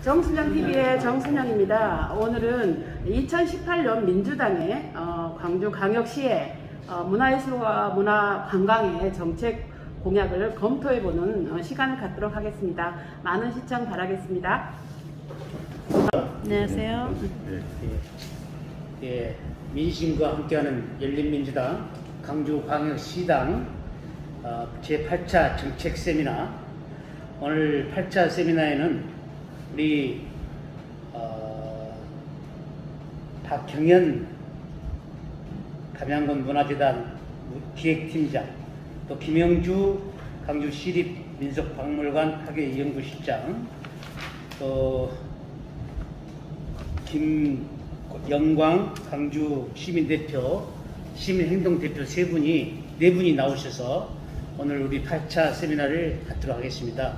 정순영TV의 정순영입니다. 오늘은 2018년 민주당의 광주광역시의 문화예술과 문화관광의 정책 공약을 검토해보는 시간을 갖도록 하겠습니다. 많은 시청 바라겠습니다. 안녕하세요. 예, 민심과 함께하는 열린민주당 광주광역시당 제8차 정책 세미나, 오늘 8차 세미나에는 우리 박경현 담양군 문화재단 기획팀장, 또 김영주 광주시립민속박물관 학예연구실장, 또 김영광 광주시민대표, 시민행동대표 네 분이 나오셔서 오늘 우리 8차 세미나를 갖도록 하겠습니다.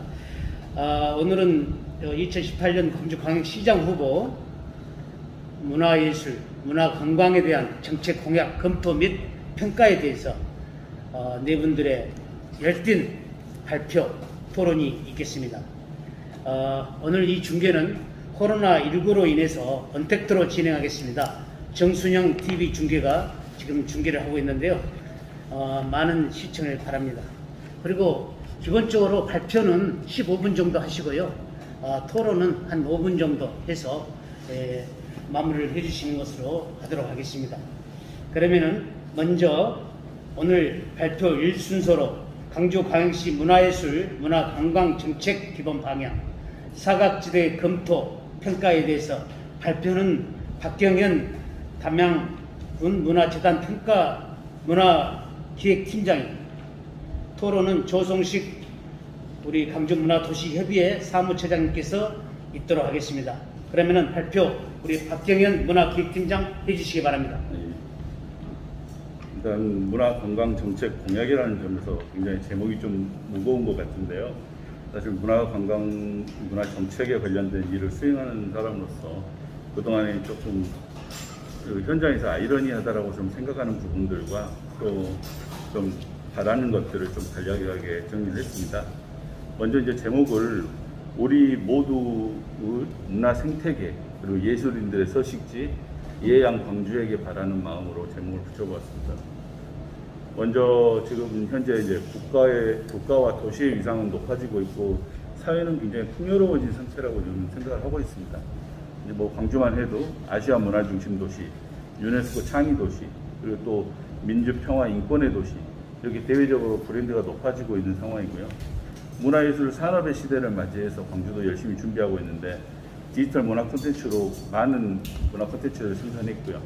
오늘은 2018년 광주광역시장 후보 문화예술, 문화관광에 대한 정책 공약 검토 및 평가에 대해서 네 분들의 열띤 발표, 토론이 있겠습니다. 오늘 이 중계는 코로나19로 인해서 언택트로 진행하겠습니다. 정순영 TV 중계가 지금 중계를 하고 있는데요. 많은 시청을 바랍니다. 그리고 기본적으로 발표는 15분 정도 하시고요. 토론은 한 5분 정도 해서 마무리를 해주시는 것으로 하도록 하겠습니다. 그러면은 먼저 오늘 발표 1순서로 광주광역시 문화예술, 문화관광 정책 기본 방향, 사각지대 검토, 평가에 대해서 발표는 박경현 담양군 문화재단 문화기획팀장입니다. 토론은 조성식 우리 광주문화도시협의회 사무처장님께서 있도록 하겠습니다. 그러면은 발표 우리 박경현 문화기획팀장 해주시기 바랍니다. 네. 일단 문화관광정책 공약이라는 점에서 굉장히 제목이 좀 무거운 것 같은데요. 사실 문화관광, 문화정책에 관련된 일을 수행하는 사람으로서 그동안에 조금 현장에서 아이러니하다라고 좀 생각하는 부분들과 또 좀 바라는 것들을 좀 간략하게 정리를 했습니다. 먼저 이제 제목을 우리 모두 문화 생태계 그리고 예술인들의 서식지 예양 광주에게 바라는 마음으로 제목을 붙여보았습니다. 먼저 지금 현재 이제 국가와 도시의 위상은 높아지고 있고 사회는 굉장히 풍요로워진 상태라고 저는 생각을 하고 있습니다. 이제 뭐 광주만 해도 아시아 문화 중심 도시, 유네스코 창의 도시, 그리고 또 민주 평화 인권의 도시, 이렇게 대외적으로 브랜드가 높아지고 있는 상황이고요. 문화예술 산업의 시대를 맞이해서 광주도 열심히 준비하고 있는데 디지털 문화 콘텐츠로 많은 문화 콘텐츠를 생산했고요.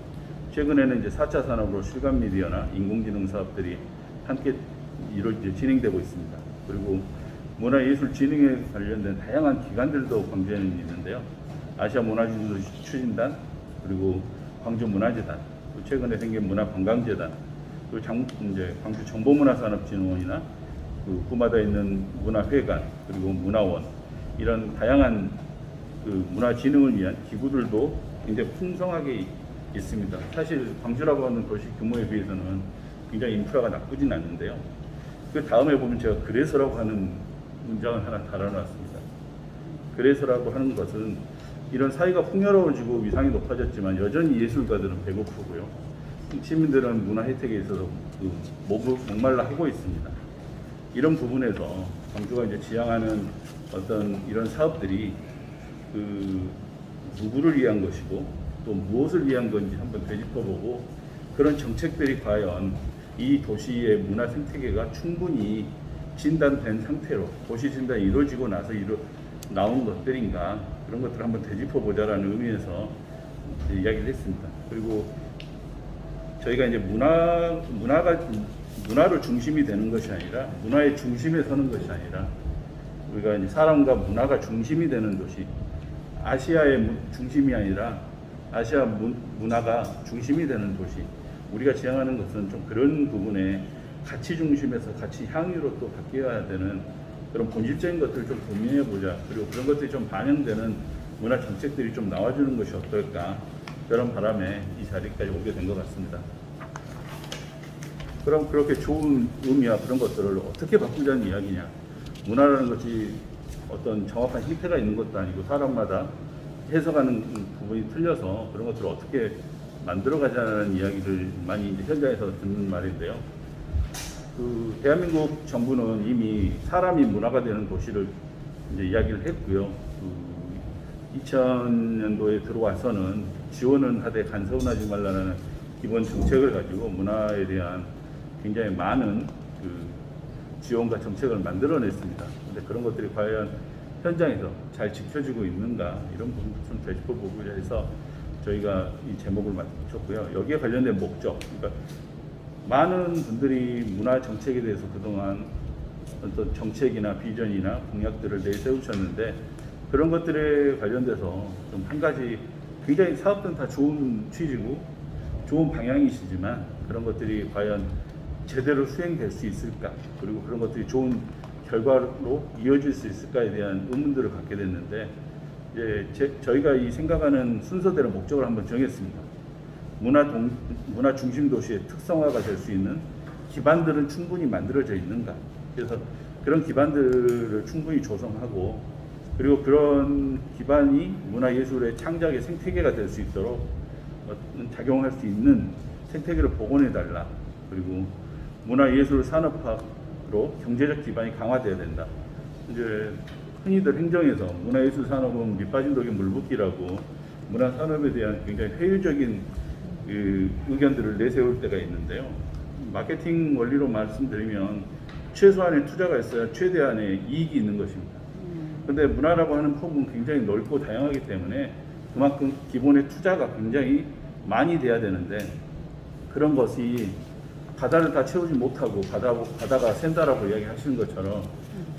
최근에는 이제 4차 산업으로 실감 미디어나 인공지능 사업들이 함께 진행되고 있습니다. 그리고 문화예술진흥에 관련된 다양한 기관들도 광주에는 있는데요. 아시아 문화진흥도시 추진단, 그리고 광주문화재단, 최근에 생긴 문화관광재단, 그리고 이제 광주정보문화산업진흥원이나 그 구마다 있는 문화회관, 그리고 문화원, 이런 다양한 그 문화진흥을 위한 기구들도 굉장히 풍성하게 있습니다. 사실 광주라고 하는 도시 규모에 비해서는 굉장히 인프라가 나쁘진 않는데요. 그 다음에 보면 제가 그래서라고 하는 문장을 하나 달아놨습니다. 그래서라고 하는 것은 이런 사회가 풍요로워지고 위상이 높아졌지만 여전히 예술가들은 배고프고요. 시민들은 문화 혜택에 있어서 목말라 하고 있습니다. 이런 부분에서 광주가 이제 지향하는 어떤 이런 사업들이 누구를 위한 것이고 또 무엇을 위한 건지 한번 되짚어보고, 그런 정책들이 과연 이 도시의 문화 생태계가 충분히 진단된 상태로 도시 진단이 이루어지고 나서 나온 것들인가, 그런 것들을 한번 되짚어보자라는 의미에서 이야기를 했습니다. 그리고 저희가 이제 문화를 중심이 되는 것이 아니라 문화의 중심에 서는 것이 아니라 우리가 이제 사람과 문화가 중심이 되는 도시, 아시아의 중심이 아니라 아시아 문화가 중심이 되는 도시, 우리가 지향하는 것은 좀 그런 부분에 가치 중심에서 가치 향유로 또 바뀌어야 되는 그런 본질적인 것들을 좀 고민해보자. 그리고 그런 것들이 좀 반영되는 문화 정책들이 좀 나와주는 것이 어떨까, 그런 바람에 이 자리까지 오게 된 것 같습니다. 그럼 그렇게 좋은 의미와 그런 것들을 어떻게 바꾸자는 이야기냐. 문화라는 것이 어떤 정확한 형태가 있는 것도 아니고 사람마다 해석하는 부분이 틀려서 그런 것들을 어떻게 만들어가자는 이야기를 많이 이제 현장에서 듣는 말인데요. 대한민국 정부는 이미 사람이 문화가 되는 도시를 이제 이야기를 했고요. 2000년도에 들어와서는 지원은 하되 간섭하지 말라는 기본 정책을 가지고 문화에 대한 굉장히 많은 지원과 정책을 만들어냈습니다. 근데 그런 것들이 과연 현장에서 잘 지켜지고 있는가 이런 부분도 좀 되짚어보고자 해서 저희가 이 제목을 맞췄고요. 여기에 관련된 목적, 그러니까 많은 분들이 문화 정책에 대해서 그동안 어떤 정책이나 비전이나 공약들을 내세우셨는데 그런 것들에 관련돼서 좀 한 가지 굉장히 사업들은 다 좋은 취지고 좋은 방향이시지만 그런 것들이 과연 제대로 수행될 수 있을까, 그리고 그런 것들이 좋은 결과로 이어질 수 있을까에 대한 의문들을 갖게 됐는데 저희가 이 생각하는 순서대로 목적을 한번 정했습니다. 문화 중심 도시의 특성화가 될 수 있는 기반들은 충분히 만들어져 있는가, 그래서 그런 기반들을 충분히 조성하고 그리고 그런 기반이 문화예술의 창작의 생태계가 될 수 있도록 작용할 수 있는 생태계를 복원해달라. 그리고 문화예술 산업화로 경제적 기반이 강화되어야 된다. 이제 흔히들 행정에서 문화예술 산업은 밑빠진 독에 물붓기라고 문화산업에 대한 굉장히 회의적인 의견들을 내세울 때가 있는데요. 마케팅 원리로 말씀드리면 최소한의 투자가 있어야 최대한의 이익이 있는 것입니다. 그런데 문화라고 하는 폭은 굉장히 넓고 다양하기 때문에 그만큼 기본의 투자가 굉장히 많이 돼야 되는데 그런 것이 바다를 다 채우지 못하고 바다가 샌다라고 이야기하시는 것처럼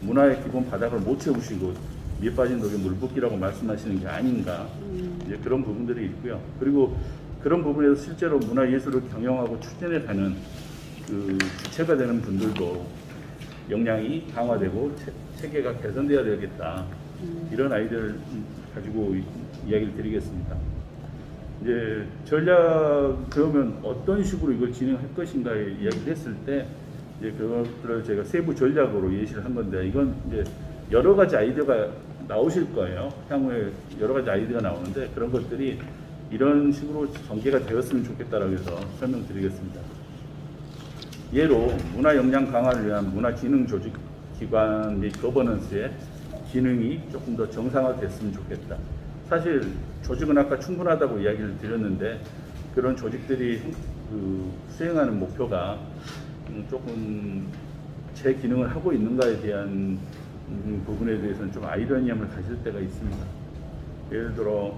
문화의 기본 바닥을 못 채우시고 밑빠진 독에 물붓기라고 말씀하시는 게 아닌가, 이제 그런 부분들이 있고요. 그리고 그런 부분에서 실제로 문화예술을 경영하고 추진해가는 주체가 되는 분들도 역량이 강화되고 체계가 개선되어야 되겠다. 이런 아이디어를 가지고 이야기를 드리겠습니다. 이제 전략 그러면 어떤 식으로 이걸 진행할 것인가에 이야기를 했을 때 이제 그것들을 제가 세부 전략으로 예시를 한 건데 이건 이제 여러 가지 아이디어가 나오실 거예요. 향후에 여러 가지 아이디어가 나오는데 그런 것들이 이런 식으로 전개가 되었으면 좋겠다라고 해서 설명드리겠습니다. 예로 문화 역량 강화를 위한 문화 기능 조직 기관 및 거버넌스의 기능이 조금 더 정상화됐으면 좋겠다. 사실 조직은 아까 충분하다고 이야기를 드렸는데 그런 조직들이 수행하는 목표가 조금 제 기능을 하고 있는가에 대한 부분에 대해서는 좀 아이러니함을 가질 때가 있습니다. 예를 들어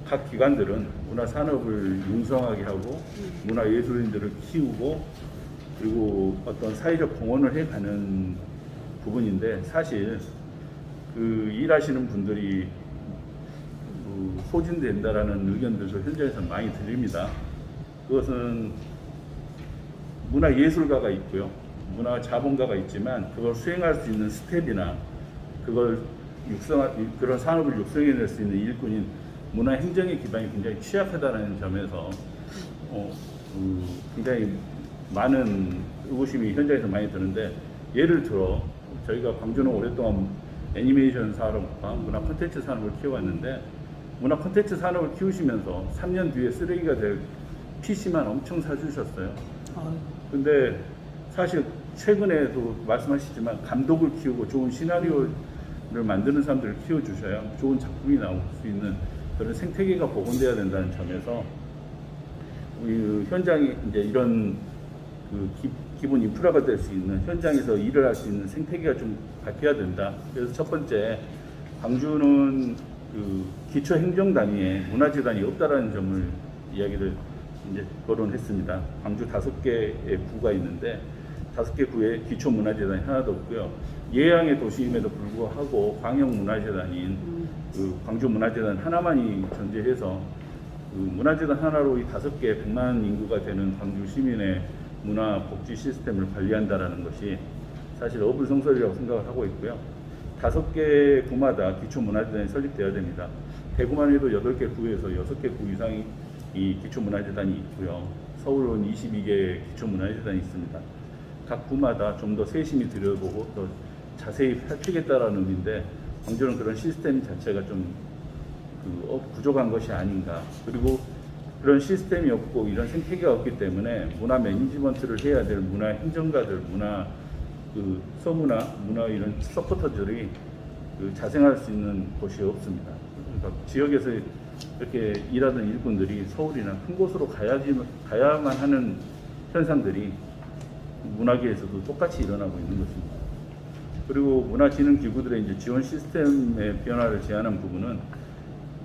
각 기관들은 문화 산업을 융성하게 하고 문화 예술인들을 키우고 그리고 어떤 사회적 공헌을 해가는 부분인데 사실 일하시는 분들이 소진된다라는 의견들도 현장에서 많이 들립니다. 그것은 문화예술가가 있고요. 문화자본가가 있지만 그걸 수행할 수 있는 스텝이나 그걸 그런 산업을 육성해낼 수 있는 일꾼인 문화행정의 기반이 굉장히 취약하다는 점에서 굉장히 많은 의구심이 현장에서 많이 드는데 예를 들어 저희가 광주는 오랫동안 애니메이션 산업과 문화 콘텐츠 산업을 키워왔는데 문화 콘텐츠 산업을 키우시면서 3년 뒤에 쓰레기가 될 PC만 엄청 사주셨어요. 근데 사실 최근에도 말씀하시지만 감독을 키우고 좋은 시나리오를 만드는 사람들을 키워주셔야 좋은 작품이 나올 수 있는 그런 생태계가 복원돼야 된다는 점에서 현장이 이제 이런 기본 인프라가 될 수 있는 현장에서 일을 할 수 있는 생태계가 좀 바뀌어야 된다. 그래서 첫 번째 광주는 기초 행정 단위에 문화재단이 없다라는 점을 이야기를 이제 거론했습니다. 광주 5개의 구가 있는데 5개 구에 기초 문화재단이 하나도 없고요. 예양의 도시임에도 불구하고 광역 문화재단인 광주 문화재단 하나만이 존재해서 문화재단 하나로 이 5개 100만 인구가 되는 광주 시민의 문화 복지 시스템을 관리한다라는 것이 사실 어불성설이라고 생각을 하고 있고요. 5개 구마다 기초 문화재단이 설립되어야 됩니다. 대구만 해도 8개 구에서 6개 구 이상이 이 기초 문화재단이 있고요. 서울은 22개 기초 문화재단이 있습니다. 각 구마다 좀 더 세심히 들여보고 더 자세히 살피겠다라는 의미인데 광주는 그런 시스템 자체가 좀 부족한 것이 아닌가. 그리고 그런 시스템이 없고 이런 생태계가 없기 때문에 문화 매니지먼트를 해야 될 문화 행정가들, 문화 서문화, 문화 이런 서포터들이 자생할 수 있는 곳이 없습니다. 그러니까 지역에서 이렇게 일하던 일꾼들이 서울이나 큰 곳으로 가야만 하는 현상들이 문화계에서도 똑같이 일어나고 있는 것입니다. 그리고 문화진흥기구들의 이제 지원 시스템의 변화를 제안한 부분은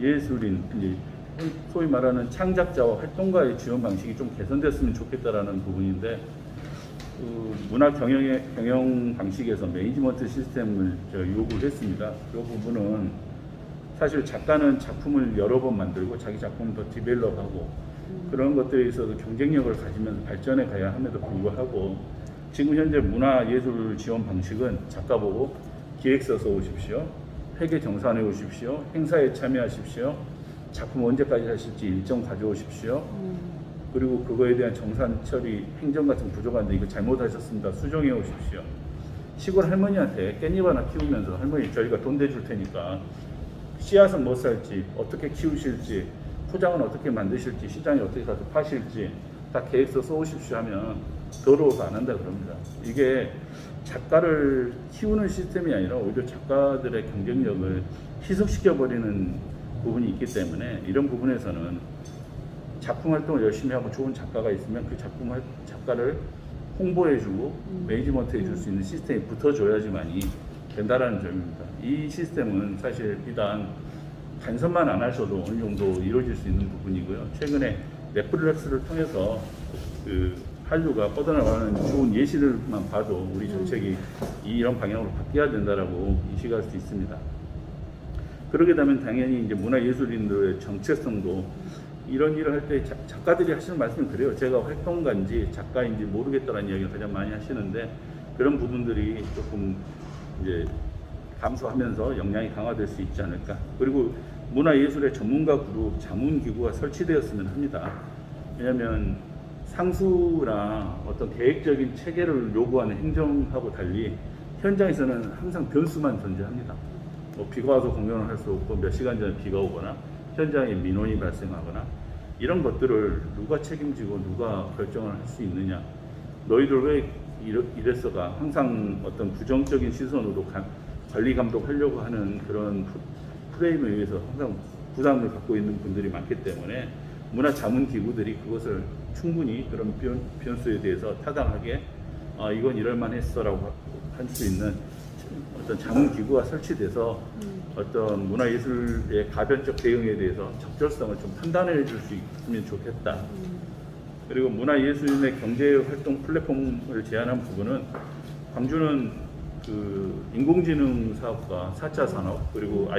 예술인, 이제 소위 말하는 창작자와 활동가의 지원 방식이 좀 개선됐으면 좋겠다라는 부분인데, 문화 경영 방식에서 매니지먼트 시스템을 요구를 했습니다. 그 부분은 사실 작가는 작품을 여러 번 만들고 자기 작품을 더 디벨롭하고 그런 것들에 있어서 경쟁력을 가지면서 발전해 가야 함에도 불구하고 지금 현재 문화예술 지원 방식은 작가 보고 기획서 써 오십시오, 회계 정산해 오십시오, 행사에 참여하십시오, 작품 언제까지 하실지 일정 가져오십시오, 그리고 그거에 대한 정산 처리 행정 같은 부족한데 이거 잘못하셨습니다, 수정해 오십시오. 시골 할머니한테 깻잎 하나 키우면서 할머니 저희가 돈 대줄 테니까 씨앗은 뭐 살지, 어떻게 키우실지, 포장은 어떻게 만드실지, 시장에 어떻게 가서 파실지 다 계획서 써오십시오 하면 더러워서 안 한다 그럽니다. 이게 작가를 키우는 시스템이 아니라 오히려 작가들의 경쟁력을 희석시켜버리는 부분이 있기 때문에 이런 부분에서는 작품 활동을 열심히 하고 좋은 작가가 있으면 그 작가를 홍보해주고 매니지먼트 해줄 수 있는 시스템이 붙어줘야지만이 된다라는 점입니다. 이 시스템은 사실 비단 간섭만 안 하셔도 어느 정도 이루어질 수 있는 부분이고요. 최근에 넷플릭스를 통해서 한류가 뻗어나가는 좋은 예시들만 봐도 우리 정책이 이런 방향으로 바뀌어야 된다라고 인식할 수 있습니다. 그러게 되면 당연히 이제 문화예술인들의 정체성도 이런 일을 할 때 작가들이 하시는 말씀은 그래요. 제가 활동가인지 작가인지 모르겠다는 이야기를 가장 많이 하시는데 그런 부분들이 조금 이제 감소하면서 역량이 강화될 수 있지 않을까. 그리고 문화예술의 전문가 그룹 자문기구가 설치되었으면 합니다. 왜냐하면 상수나 어떤 계획적인 체계를 요구하는 행정하고 달리 현장에서는 항상 변수만 존재합니다. 뭐 비가 와서 공연을 할 수 없고 몇 시간 전에 비가 오거나 현장에 민원이 발생하거나 이런 것들을 누가 책임지고 누가 결정을 할 수 있느냐. 너희들 왜 이랬어가 항상 어떤 부정적인 시선으로 관리 감독하려고 하는 그런 프레임에 의해서 항상 부담을 갖고 있는 분들이 많기 때문에 문화 자문 기구들이 그것을 충분히 그런 변수에 대해서 타당하게 이건 이럴만 했어라고 할 수 있는 어떤 자문 기구가 설치돼서 어떤 문화예술의 가변적 대응에 대해서 적절성을 좀 판단해 줄 수 있으면 좋겠다. 그리고 문화예술인의 경제활동 플랫폼을 제안한 부분은 광주는 인공지능 사업과 4차 산업 그리고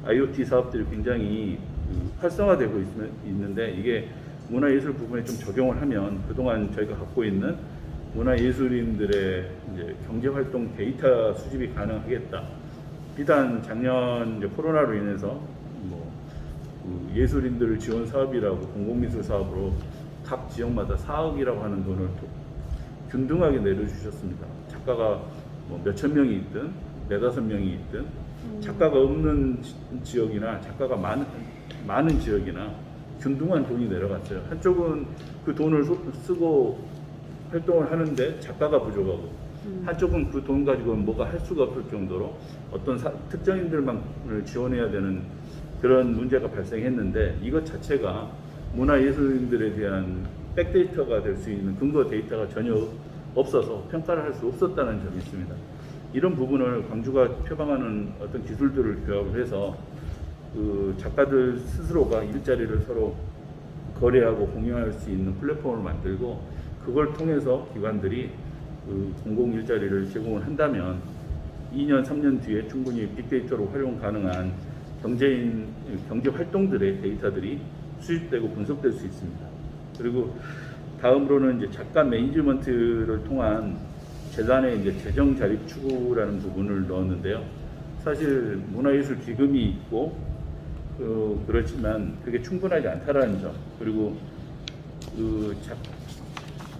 IoT 사업들이 굉장히 활성화되고 있는데 이게 문화예술 부분에 좀 적용을 하면 그동안 저희가 갖고 있는 문화예술인들의 이제 경제활동 데이터 수집이 가능하겠다. 비단 작년 이제 코로나로 인해서 예술인들을 지원 사업이라고 공공미술 사업으로 각 지역마다 4억이라고 하는 돈을 균등하게 내려주셨습니다. 작가가 몇천 명이 있든 네다섯 명이 있든 작가가 없는 지역이나 작가가 많은 지역이나 균등한 돈이 내려갔어요. 한쪽은 그 돈을 쓰고 활동을 하는데 작가가 부족하고 한쪽은 그 돈 가지고 뭐가 할 수가 없을 정도로 어떤 특정인들만 지원해야 되는 그런 문제가 발생했는데 이것 자체가 문화예술인들에 대한 백데이터가 될 수 있는 근거 데이터가 전혀 없어서 평가를 할 수 없었다는 점이 있습니다. 이런 부분을 광주가 표방하는 어떤 기술들을 교합을 해서 작가들 스스로가 일자리를 서로 거래하고 공유할 수 있는 플랫폼을 만들고 그걸 통해서 기관들이 공공 일자리를 제공을 한다면 2년, 3년 뒤에 충분히 빅데이터로 활용 가능한 경제 활동들의 데이터들이 수집되고 분석될 수 있습니다. 그리고 다음으로는 이제 작가 매니지먼트를 통한 재단의 이제 재정 자립 추구라는 부분을 넣었는데요. 사실 문화예술 기금이 있고 그렇지만 그게 충분하지 않다라는 점. 그리고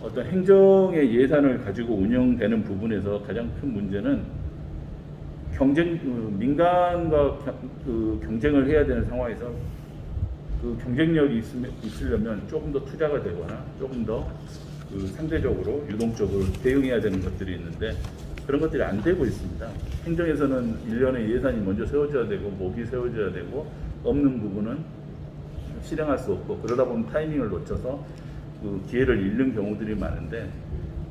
어떤 행정의 예산을 가지고 운영되는 부분에서 가장 큰 문제는 민간과 경쟁을 해야 되는 상황에서 그 경쟁력이 있으려면 조금 더 투자가 되거나 조금 더 상대적으로 유동적으로 대응해야 되는 것들이 있는데 그런 것들이 안 되고 있습니다. 행정에서는 1년에 예산이 먼저 세워져야 되고 목이 세워져야 되고 없는 부분은 실행할 수 없고 그러다 보면 타이밍을 놓쳐서 그 기회를 잃는 경우들이 많은데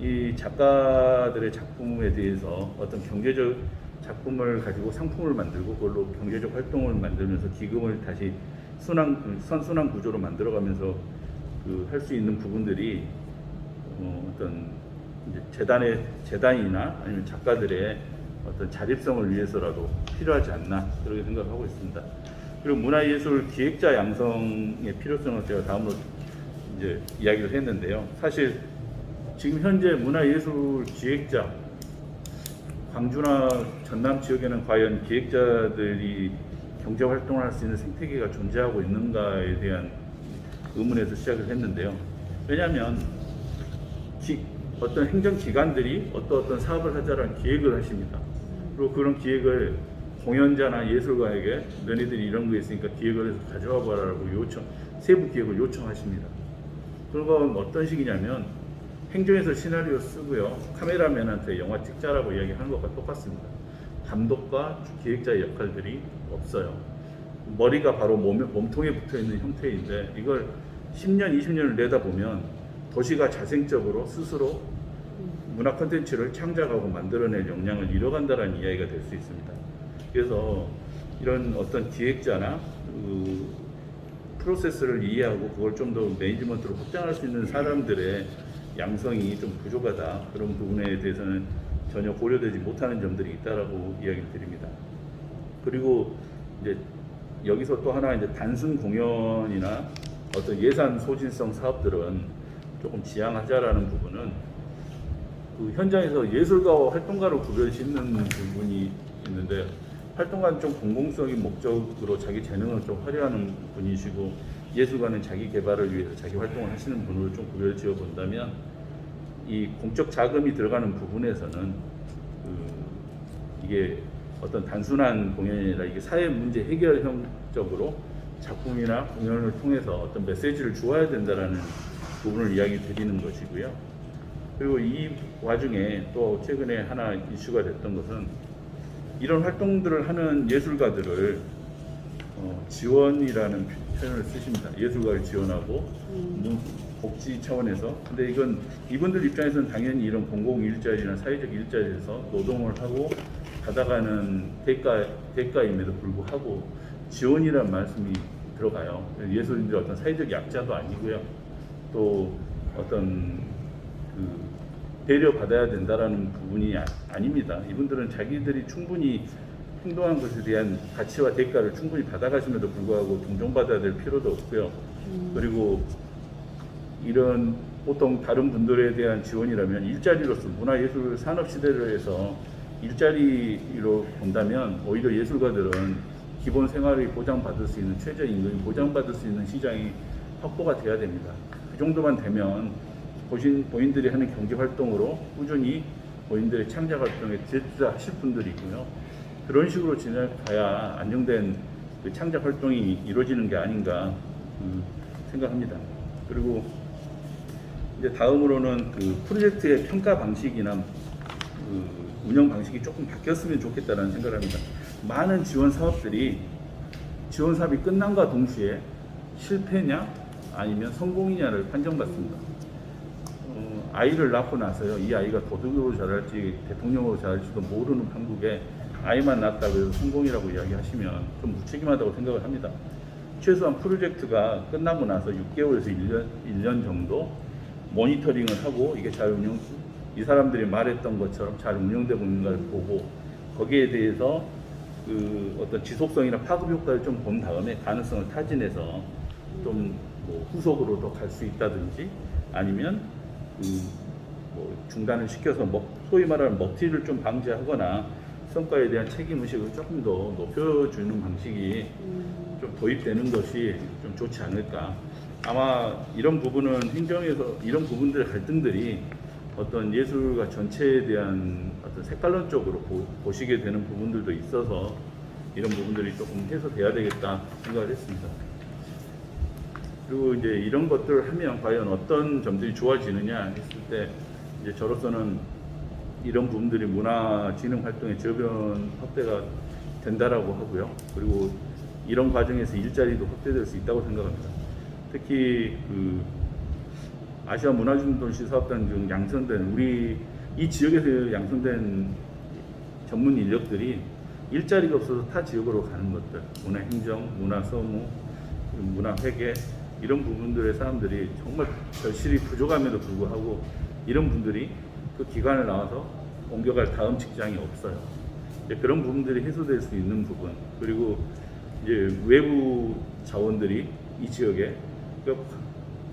이 작가들의 작품에 대해서 어떤 경제적 작품을 가지고 상품을 만들고 그걸로 경제적 활동을 만들면서 기금을 다시 선순환 구조로 만들어가면서 할 수 있는 부분들이 어떤 이제 재단이나 아니면 작가들의 어떤 자립성을 위해서라도 필요하지 않나 그렇게 생각하고 있습니다. 그리고 문화예술 기획자 양성의 필요성을 제가 다음으로 이제 이야기를 했는데요. 사실 지금 현재 문화예술 기획자 광주나 전남 지역에는 과연 기획자들이 경제 활동을 할 수 있는 생태계가 존재하고 있는가에 대한 의문에서 시작을 했는데요. 왜냐하면 어떤 행정기관들이 어떤 사업을 하자라는 기획을 하십니다. 그리고 그런 기획을 공연자나 예술가에게 너희들이 이런 거 있으니까 기획을 해서 가져와 봐라라고 세부 기획을 요청하십니다. 그건 어떤 식이냐면 행정에서 시나리오 쓰고요. 카메라맨한테 영화 찍자라고 이야기하는 것과 똑같습니다. 감독과 기획자의 역할들이 없어요. 머리가 바로 몸통에 붙어있는 형태인데 이걸 10년, 20년을 내다보면 도시가 자생적으로 스스로 문화 콘텐츠를 창작하고 만들어낼 역량을 잃어간다는 이야기가 될 수 있습니다. 그래서 이런 어떤 기획자나 프로세스를 이해하고 그걸 좀 더 매니지먼트로 확장할 수 있는 사람들의 양성이 좀 부족하다. 그런 부분에 대해서는 전혀 고려되지 못하는 점들이 있다라고 이야기를 드립니다. 그리고 이제 여기서 또 하나 이제 단순 공연이나 어떤 예산 소진성 사업들은 조금 지양하자라는 부분은 그 현장에서 예술가와 활동가를 구별 짓는 부분이 있는데 활동가는 좀 공공성인 목적으로 자기 재능을 좀 활용하는 분이시고 예술가는 자기 개발을 위해서 자기 활동을 하시는 분으로 좀 구별 지어 본다면 이 공적 자금이 들어가는 부분에서는 이게 어떤 단순한 공연이 아니라 이게 사회 문제 해결형적으로 작품이나 공연을 통해서 어떤 메시지를 주어야 된다라는 부분을 이야기 드리는 것이고요. 그리고 이 와중에 또 최근에 하나 이슈가 됐던 것은 이런 활동들을 하는 예술가들을 지원이라는 표현을 쓰십니다. 예술가를 지원하고 복지 차원에서. 근데 이건 이분들 입장에서는 당연히 이런 공공 일자리나 사회적 일자리에서 노동을 하고 받아가는 대가임에도 불구하고 지원이라는 말씀이 들어가요. 예술인들이 어떤 사회적 약자도 아니고요. 또 어떤 배려받아야 된다라는 부분이 아닙니다. 이분들은 자기들이 충분히 행동한 것에 대한 가치와 대가를 충분히 받아가심에도 불구하고 동정받아야 될 필요도 없고요. 그리고 이런 보통 다른 분들에 대한 지원이라면 일자리로서 문화예술 산업시대를 해서 일자리로 본다면 오히려 예술가들은 기본 생활이 보장받을 수 있는 최저임금이 보장받을 수 있는 시장이 확보가 돼야 됩니다. 그 정도만 되면 본인들이 하는 경제활동으로 꾸준히 본인들의 창작활동에 제투자하실 분들이 있고요. 그런 식으로 지나가야 안정된 그 창작활동이 이루어지는 게 아닌가 생각합니다. 그리고 이제 다음으로는 그 프로젝트의 평가 방식이나 운영 방식이 조금 바뀌었으면 좋겠다는 생각을 합니다. 많은 지원 사업들이 지원 사업이 끝난과 동시에 실패냐 아니면 성공이냐를 판정받습니다. 아이를 낳고 나서요, 이 아이가 도둑으로 자랄지 대통령으로 자랄지도 모르는 한국에 아이만 낳았다고 해서 성공이라고 이야기하시면 좀 무책임하다고 생각을 합니다. 최소한 프로젝트가 끝나고 나서 6개월에서 1년 정도 모니터링을 하고 이게 잘 이 사람들이 말했던 것처럼 잘 운영되고 있는가를 보고 거기에 대해서 그 어떤 지속성이나 파급 효과를 좀 본 다음에 가능성을 타진해서 좀 뭐 후속으로 더 갈 수 있다든지 아니면 뭐 중단을 시켜서 소위 말하는 먹튀를 좀 방지하거나 성과에 대한 책임의식을 조금 더 높여주는 방식이 좀 도입되는 것이 좀 좋지 않을까. 아마 이런 부분은 행정에서 이런 부분들의 갈등들이 어떤 예술가 전체에 대한 어떤 색깔론 쪽으로 보시게 되는 부분들도 있어서 이런 부분들이 조금 해소돼야 되겠다 생각을 했습니다. 그리고 이제 이런 것들을 하면 과연 어떤 점들이 좋아지느냐 했을 때 이제 저로서는 이런 부분들이 문화진흥 활동의 저변 확대가 된다라고 하고요. 그리고 이런 과정에서 일자리도 확대될 수 있다고 생각합니다. 특히 그 아시아 문화중도시 사업단 중 양성된 우리 이 지역에서 양성된 전문 인력들이 일자리가 없어서 타 지역으로 가는 것들, 문화행정, 문화서무, 문화회계 이런 부분들의 사람들이 정말 절실히 부족함에도 불구하고 이런 분들이 그 기관을 나와서 옮겨갈 다음 직장이 없어요. 이제 그런 부분들이 해소될 수 있는 부분, 그리고 이제 외부 자원들이 이 지역에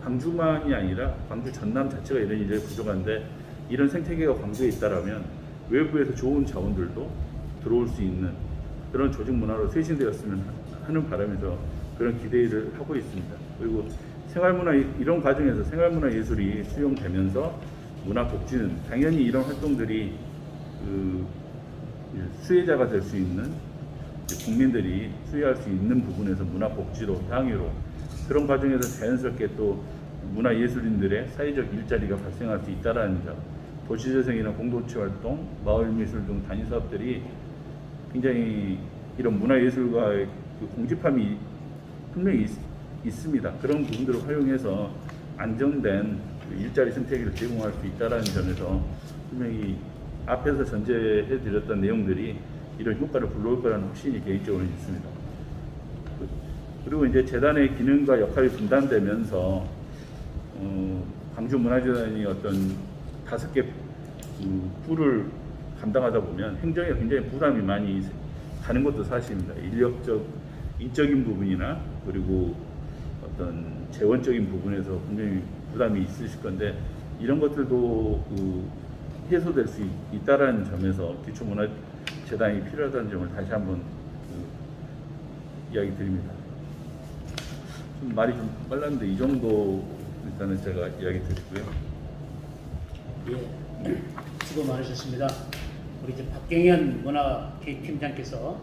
광주만이 아니라 광주 전남 자체가 이런 일이 부족한데 이런 생태계가 광주에 있다라면 외부에서 좋은 자원들도 들어올 수 있는 그런 조직 문화로 쇄신되었으면 하는 바람에서 그런 기대를 하고 있습니다. 그리고 생활문화 이런 과정에서 생활문화 예술이 수용되면서 문화복지는 당연히 이런 활동들이 그 수혜자가 될 수 있는 국민들이 수혜할 수 있는 부분에서 문화복지로 향유로 그런 과정에서 자연스럽게 또 문화예술인들의 사회적 일자리가 발생할 수 있다는 점, 도시재생이나 공동체 활동, 마을미술 등 단위사업들이 굉장히 이런 문화예술과의 그 공집함이 분명히 있습니다. 그런 부분들을 활용해서 안정된 일자리 생태계를 제공할 수 있다는 점에서 분명히 앞에서 전제해드렸던 내용들이 이런 효과를 불러올 거라는 확신이 개인적으로 있습니다. 그리고 이제 재단의 기능과 역할이 분담되면서 광주문화재단이 어떤 5개 부를 감당하다 보면 행정에 굉장히 부담이 많이 가는 것도 사실입니다. 인적인 부분이나 그리고 어떤 재원적인 부분에서 분명히 부담이 있으실 건데 이런 것들도 해소될 수 있다는 점에서 기초문화재단이 필요하다는 점을 다시 한번 이야기 드립니다. 좀 말이 좀 빨랐는데 이 정도 일단은 제가 이야기 드리고요. 예, 수고 많으셨습니다. 우리 이제 박경현 문화기획팀장께서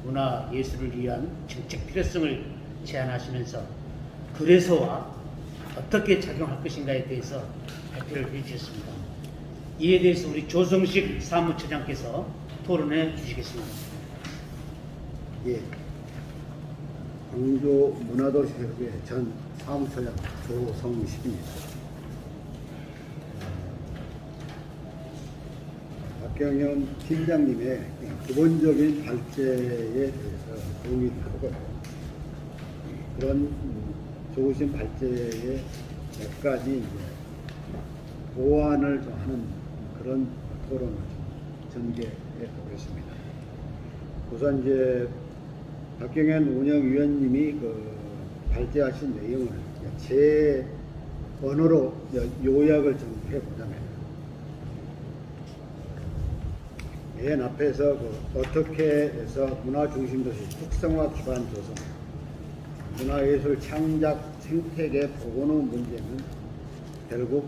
문화예술을 위한 정책 필요성을 제안하시면서 그래서와 어떻게 작용할 것인가에 대해서 발표를 해주셨습니다. 이에 대해서 우리 조성식 사무처장께서 토론해 주시겠습니다. 예, 광주 문화도시협의회 전 사무처장 조성식입니다. 박경현 팀장님의 기본적인 발제에 대해서 동의를 하고 그런 좋으신 발제에 몇 가지 이제 보완을 좀 하는 그런 토론을 좀 전개해 보겠습니다. 우선 이제 박경현 운영위원님이 그 발제하신 내용을 제 언어로 요약을 좀 해보자면 맨 앞에서 어떻게 해서 문화중심도시 특성화 기반 조성, 문화예술 창작 생태계 복원의 문제는 결국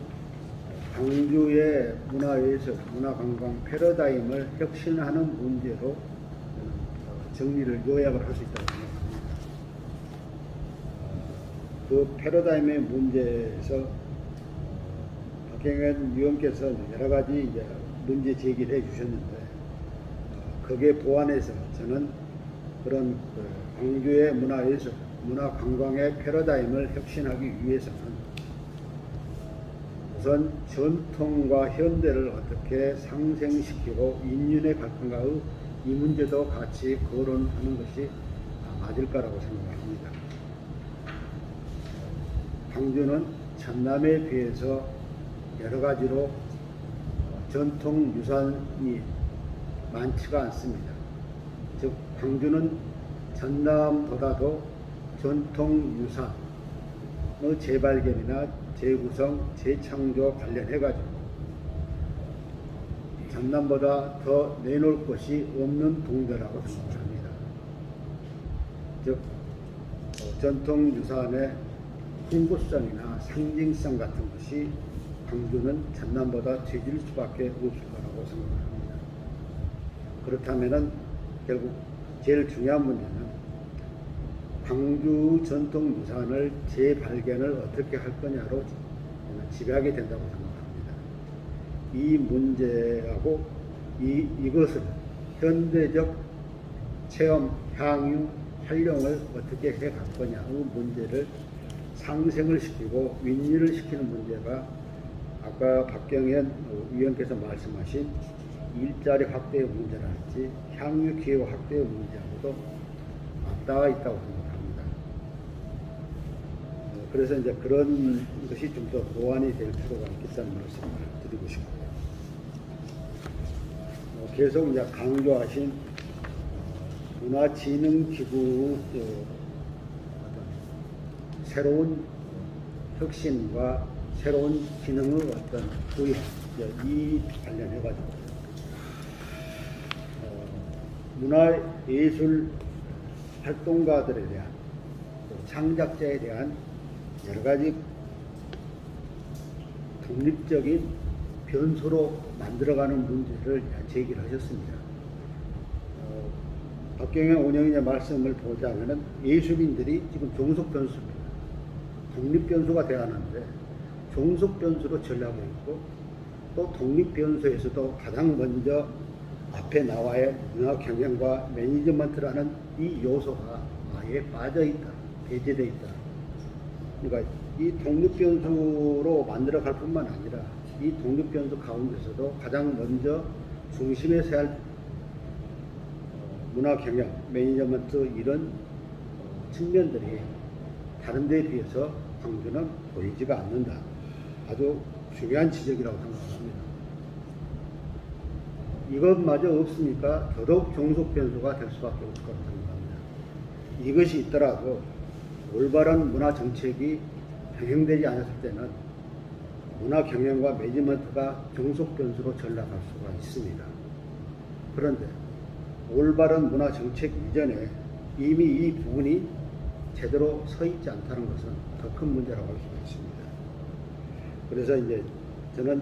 광주의 문화예술, 문화관광 패러다임을 혁신하는 문제로 정리를 요약을 할 수 있다고 생각합니다. 그 패러다임의 문제에서 박경현 위원께서 여러 가지 이제 문제 제기를 해주셨는데 거기에 보완해서 저는 그런 광주의 문화예술, 문화관광의 패러다임을 혁신하기 위해서는 우선 전통과 현대를 어떻게 상생시키고 인륜에 갈 건가의 이 문제도 같이 거론하는 것이 맞을까라고 생각합니다. 광주는 전남에 비해서 여러 가지로 전통 유산이 많지가 않습니다. 즉 광주는 전남보다도 전통 유산의 재발견이나 재구성, 재창조 관련해가지고 전남보다 더 내놓을 것이 없는 동네라고 생각합니다. 즉 전통 유산의 홍보성이나 상징성 같은 것이 광주는 전남보다 뒤질 수밖에 없을 거라고 생각합니다. 그렇다면은 결국 제일 중요한 문제는 광주 전통유산을 재발견을 어떻게 할 거냐로 집약이 된다고 생각합니다. 이 문제하고 이것을 현대적 체험, 향유, 활용을 어떻게 해 갈 거냐의 문제를 상생을 시키고 윈윈을 시키는 문제가 아까 박경현 위원께서 말씀하신 일자리 확대의 문제랄지 향유 기회 확대의 문제하고도 맞닿아 있다고 생각합니다. 그래서 이제 그런 것이 좀 더 보완이 될 필요가 있다는 말씀을 드리고 싶고요. 계속 이제 강조하신 문화진흥기구 새로운 혁신과 새로운 기능의 어떤 부여, 이 관련해가지고 문화예술 활동가들에 대한 또 창작자에 대한 여러 가지 독립적인 변수로 만들어가는 문제를 제기를 하셨습니다. 박경현 운영인의 말씀을 보자면은 예술인들이 지금 종속 변수입니다. 독립 변수가 되어야 하는데 종속 변수로 전락을 했고 또 독립 변수에서도 가장 먼저 앞에 나와야 문화 경영과 매니지먼트라는 이 요소가 아예 빠져 있다, 배제되어 있다. 그러니까 이 독립 변수로 만들어 갈 뿐만 아니라 이 독립 변수 가운데서도 가장 먼저 중심에 서야 할 문화 경영, 매니지먼트 이런 측면들이 다른 데에 비해서 광주는 보이지가 않는다. 아주 중요한 지적이라고 생각합니다. 이것마저 없으니까 더더욱 종속 변수가 될 수밖에 없을 거라고 생각합니다. 이것이 있더라도 올바른 문화 정책이 병행되지 않았을 때는 문화 경영과 매니지먼트가 종속 변수로 전락할 수가 있습니다. 그런데 올바른 문화 정책 이전에 이미 이 부분이 제대로 서 있지 않다는 것은 더 큰 문제라고 할 수가 있습니다. 그래서 이제 저는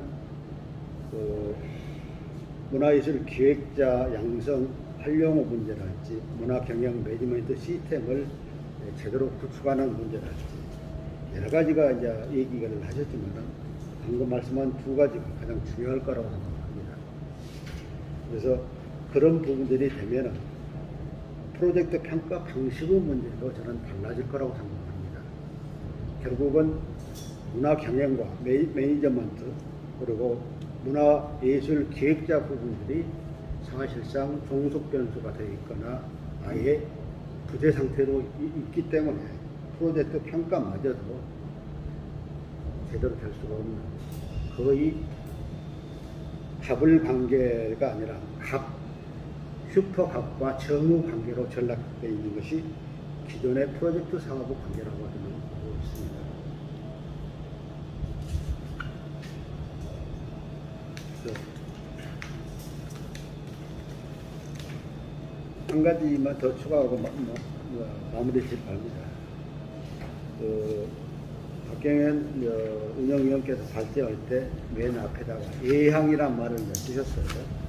문화예술 기획자 양성 활용의 문제랄지 문화 경영 매니지먼트 시스템을 제대로 구축하는 문제랄지 여러 가지가 이제 얘기를 하셨지만 방금 말씀한 두 가지가 가장 중요할 거라고 생각합니다. 그래서 그런 부분들이 되면은 프로젝트 평가 방식의 문제도 저는 달라질 거라고 생각합니다. 결국은 문화 경영과 매니지먼트 그리고 문화예술 기획자 부분들이 사실상 종속 변수가 되어 있거나 아예 부재 상태로 있기 때문에 프로젝트 평가마저도 제대로 될 수가 없는 거의 갑을 관계가 아니라 갑 슈퍼갑과 정우 관계로 전락되어 있는 것이 기존의 프로젝트 상업의 관계라고 저는 보고 있습니다. 한 가지만 더 추가하고 마무리 질 바랍니다. 박경현 운영위원께서 발제할 때 맨 앞에다가 예향이란 말을 쓰셨어요.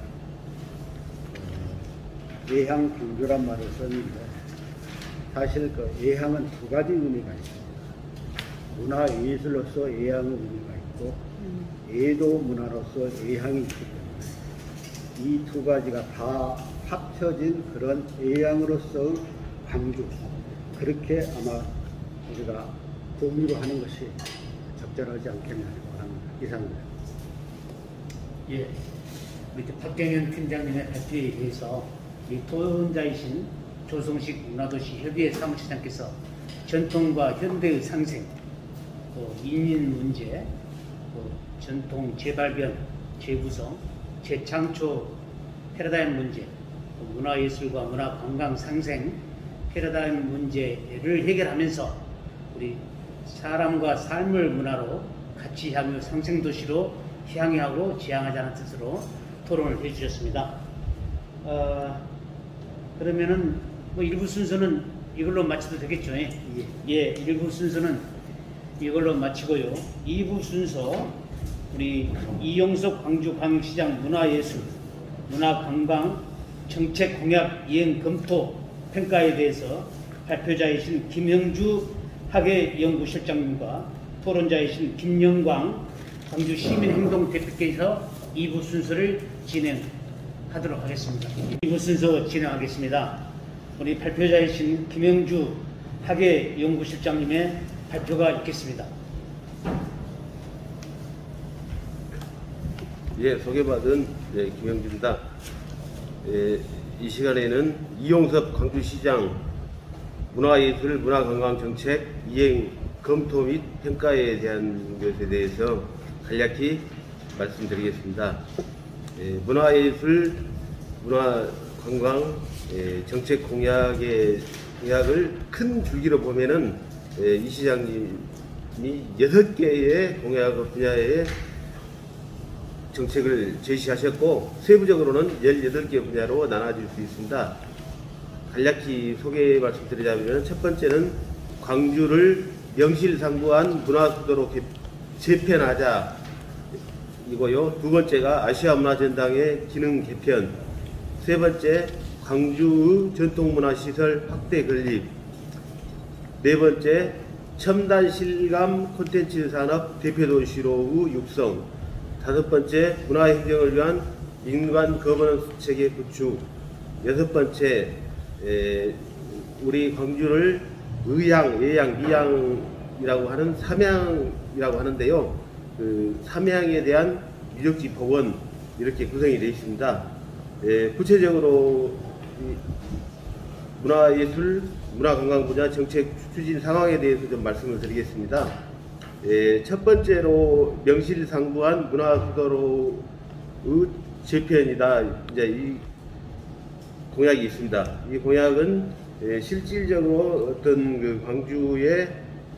예향 광주란 말을 썼는데 사실 그 예향은 두 가지 의미가 있습니다. 문화예술로서 예향의 의미가 있고 예도 문화로서 예향이 있기 때문에 이 두 가지가 다 합쳐진 그런 예향으로서의 광주, 그렇게 아마 우리가 공유로 하는 것이 적절하지 않겠나 합니다. 이상입니다. 예, 우리 박경현 팀장님의 발표에 대해서 이 토론자이신 조성식 문화도시 협의회 사무처장께서 전통과 현대의 상생, 또 인인 문제, 또 전통 재발견, 재구성, 재창초 패러다임 문제, 또 문화예술과 문화관광 상생 패러다임 문제를 해결하면서 우리 사람과 삶을 문화로 가치 향유 상생도시로 향유하고 지향하자는 뜻으로 토론을 해주셨습니다. 그러면은 뭐 1부 순서는 이걸로 마쳐도 되겠죠? 예, 1부 순서는 이걸로 마치고요. 2부 순서 우리 이용석 광주광역시장 문화예술, 문화관광 정책 공약 이행 검토 평가에 대해서 발표자이신 김형주 학예연구실장님과 토론자이신 김영광 광주시민행동 대표께서 2부 순서를 진행하도록 하겠습니다. 2부 순서 진행하겠습니다. 우리 발표자이신 김형주 학예연구실장님의 발표가 있겠습니다. 예, 소개받은 김영주입니다. 이 시간에는 이용섭 광주시장 문화예술 문화관광정책 이행 검토 및 평가에 대한 것에 대해서 간략히 말씀드리겠습니다. 문화예술 문화관광 정책 공약을 큰 줄기로 보면은 이 시장님이 6개의 공약 분야에 정책을 제시하셨고 세부적으로는 18개 분야로 나눠질 수 있습니다. 간략히 소개 말씀드리자면 첫 번째는 광주를 명실상부한 문화수도로 재편하자 이고요. 두 번째가 아시아문화전당의 기능 개편, 세 번째 광주의 전통문화시설 확대 건립, 네 번째 첨단 실감 콘텐츠 산업 대표도시로의 육성, 다섯 번째 문화행정을 위한 민관 거버넌스 체계 구축, 여섯 번째 우리 광주를 의양, 예양, 미양이라고 하는 삼양이라고 하는데요. 그 삼양에 대한 유적지 복원 이렇게 구성이 되어 있습니다. 구체적으로 문화예술, 문화관광 분야 정책 추진 상황에 대해서 좀 말씀을 드리겠습니다. 첫 번째로 명실상부한 문화수도로의 재편이다. 이제 이 공약이 있습니다. 이 공약은 실질적으로 어떤 그 광주의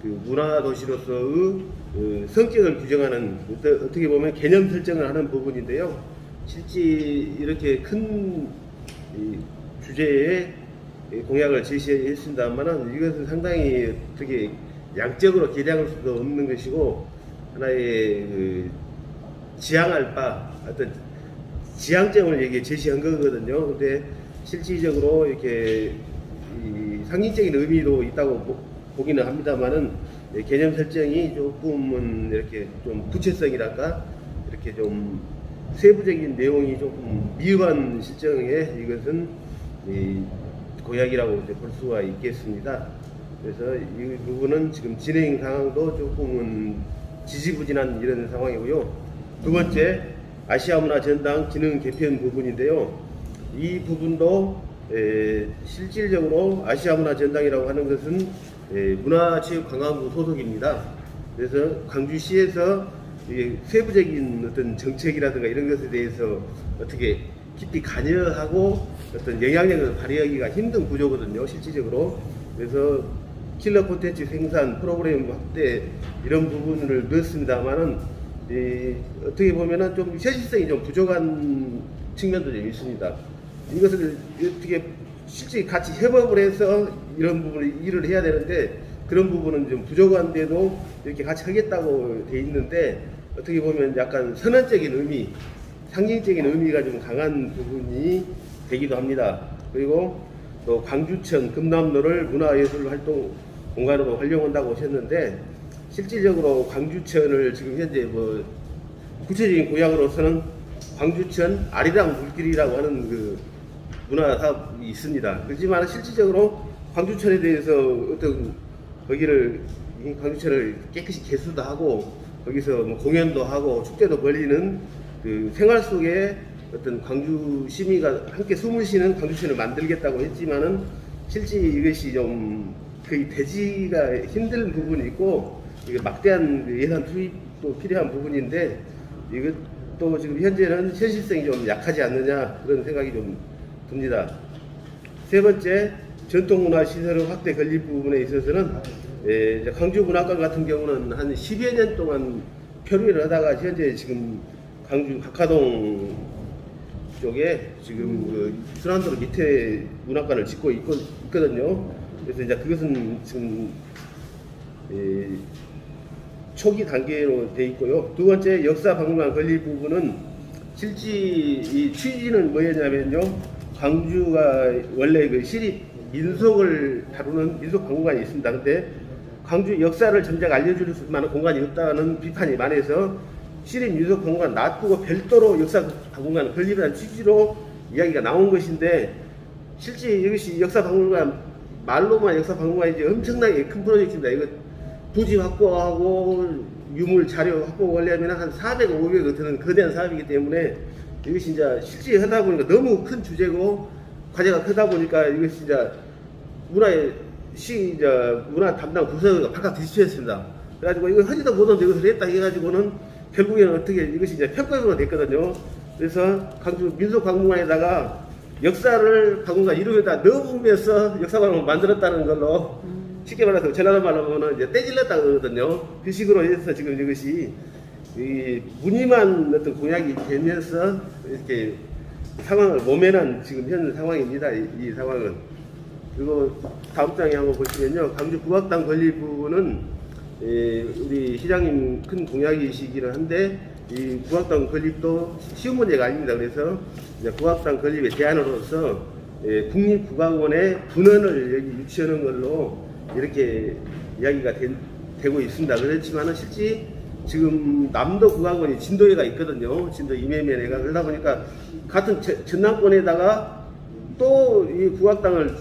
그 문화도시로서의 성격을 규정하는 어떻게 보면 개념 설정을 하는 부분인데요. 실제 이렇게 큰 주제의 공약을 제시했습니다만은 이것은 상당히 어떻게 양적으로 계량할 수도 없는 것이고 하나의 그 지향할 바 어떤 지향점을 제시한 거거든요. 근데 실질적으로 이렇게 상징적인 의미도 있다고 보기는 합니다만은 개념 설정이 조금은 이렇게 좀 구체성이랄까 이렇게 좀 세부적인 내용이 조금 미흡한 실정에 이것은 공약이라고 볼 수가 있겠습니다. 그래서 이 부분은 지금 진행 상황도 조금은 지지부진한 이런 상황이고요. 두 번째, 아시아문화전당 기능 개편 부분인데요. 이 부분도 실질적으로 아시아문화전당이라고 하는 것은 문화체육관광부 소속입니다. 그래서 광주시에서 세부적인 어떤 정책이라든가 이런 것에 대해서 어떻게 깊이 관여하고 어떤 영향력을 발휘하기가 힘든 구조거든요, 실질적으로. 그래서 킬러 콘텐츠 생산, 프로그램 확대 이런 부분을 넣었습니다만은 어떻게 보면은 좀 현실성이 좀 부족한 측면도 좀 있습니다. 이것을 어떻게 실제 같이 협업을 해서 이런 부분을 일을 해야 되는데 그런 부분은 좀 부족한데도 이렇게 같이 하겠다고 돼 있는데 어떻게 보면 약간 선언적인 의미, 상징적인 의미가 좀 강한 부분이 되기도 합니다. 그리고 또 광주천 금남로를 문화예술 활동 공간으로 활용한다고 하셨는데 실질적으로 광주천을 지금 현재 뭐 구체적인 공약으로서는 광주천 아리랑 물길이라고 하는 그 문화사업이 있습니다. 그렇지만 실질적으로 광주천에 대해서 어떤 거기를 광주천을 깨끗이 개수도 하고 거기서 뭐 공연도 하고 축제도 벌이는 그 생활 속에 어떤 광주 시민과 함께 숨을 쉬는 광주천을 만들겠다고 했지만은 실제 이것이 좀 거의 되지가 힘든 부분이 있고 이게 막대한 예산 투입도 필요한 부분인데 이것도 지금 현재는 현실성이 좀 약하지 않느냐 그런 생각이 좀 듭니다. 세 번째, 전통문화시설 확대 건립 부분에 있어서는 광주문화관 같은 경우는 한 10여 년 동안 표류를 하다가 현재 지금 광주 각하동 쪽에 지금 그 순환도로 밑에 문화관을 짓고 있거든요. 그래서 이제 그것은 지금 초기 단계로 돼 있고요. 두 번째, 역사 박물관 건립 부분은 실제 이 취지는 뭐였냐면요. 광주가 원래 그 시립 민속을 다루는 민속박물관이 있습니다. 근데 광주 역사를 정작 알려줄 만한 공간이 없다는 비판이 많아서 시립 민속박물관 놔두고 별도로 역사박물관 건립이라는 취지로 이야기가 나온 것인데, 실제 이것이 역사박물관, 말로만 역사박물관이지 엄청나게 큰 프로젝트입니다. 이거 부지 확보하고 유물 자료 확보 하려면 한 400, 500억 드는 거대한 사업이기 때문에 이것이 진짜 실제 하다 보니까 너무 큰 주제고 과제가 크다 보니까 이것이 진짜 문화 담당 부서가 바깥 뒤집혔습니다. 그래가지고 이거 하지도 못하는데 이것을 했다 해가지고는 결국에는 어떻게 이것이 이제 편법으로 됐거든요. 그래서 광주 민속박물관에다가 역사를 박물관 이름에다 넣으면서 역사박물관 만들었다는 걸로 쉽게 말해서 전라도 말로 보면 이제 떼질렀다 그러거든요. 그 식으로 해서 지금 이것이 이 무늬만 어떤 공약이 되면서 이렇게 상황을 모면한 지금 현 상황입니다. 이 상황은. 그리고 다음 장에 한번 보시면요, 광주 국악당 건립 부분은 우리 시장님 큰 공약이시기는 한데, 이 국악당 건립도 쉬운 문제가 아닙니다. 그래서 이제 국악당 건립의 대안으로서 국립국악원의 분원을 여기 유치하는 걸로 이렇게 이야기가 되고 있습니다. 그렇지만은 실제 지금 남도 국악원이 진도에가 있거든요. 진도 이매면에가. 그러다 보니까 같은 전남권에다가 또 이 국악당을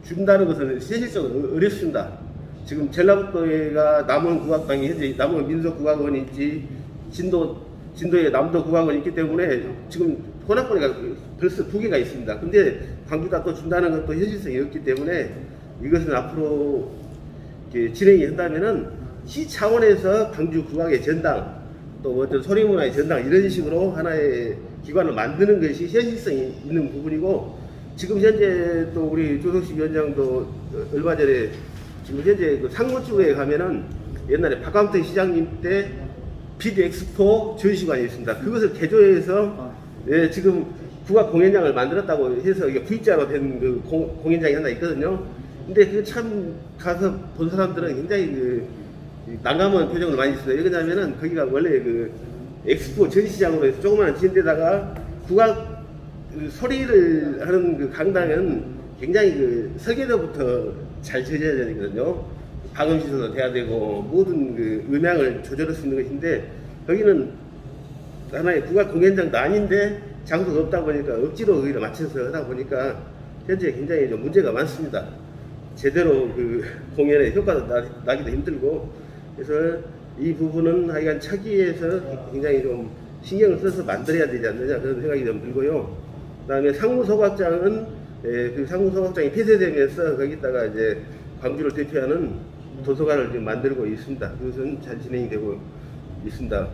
준다는 것은 현실적으로 어렵습니다. 지금 전라북도에가 남원 국악당이 현재 남원 민속국악원이 있지, 진도에 남도 국악원이 있기 때문에 지금 혼합권에가 벌써 2개가 있습니다. 근데 광주다 또 준다는 것도 현실성이 없기 때문에 이것은 앞으로 진행이 한다면은 시 차원에서 광주 국악의 전당, 또 어떤 소리문화의 전당, 이런 식으로 하나의 기관을 만드는 것이 현실성이 있는 부분이고, 지금 현재 또 우리 조석식 위원장도 얼마 전에 지금 현재 그 상무 쪽에 가면은 옛날에 박광택 시장님 때 빛 엑스포 전시관이 있습니다. 그것을 개조해서 지금 국악 공연장을 만들었다고 해서 이게 V자로 된 그 공연장이 하나 있거든요. 근데 그 참 가서 본 사람들은 굉장히 그 난감한 표정을 많이 했어요. 왜냐면은 거기가 원래 그 엑스포 전시장으로 해서 조그마한 지인데다가 국악 소리를 하는 그 강당은 굉장히 그 설계도부터 잘 지어져야 되거든요. 방음시설도 돼야 되고 모든 그 음향을 조절할 수 있는 것인데, 거기는 하나의 국악 공연장도 아닌데 장소가 없다 보니까 억지로 거기를 맞춰서 하다 보니까 현재 굉장히 좀 문제가 많습니다. 제대로 그 공연의 효과도 나기도 힘들고, 그래서 이 부분은 하여간 차기에서 굉장히 좀 신경을 써서 만들어야 되지 않느냐, 그런 생각이 좀 들고요. 그 다음에 상무소각장은 그 상무소각장이 폐쇄되면서 거기다가 이제 광주를 대표하는 도서관을 지금 만들고 있습니다. 그것은 잘 진행이 되고 있습니다.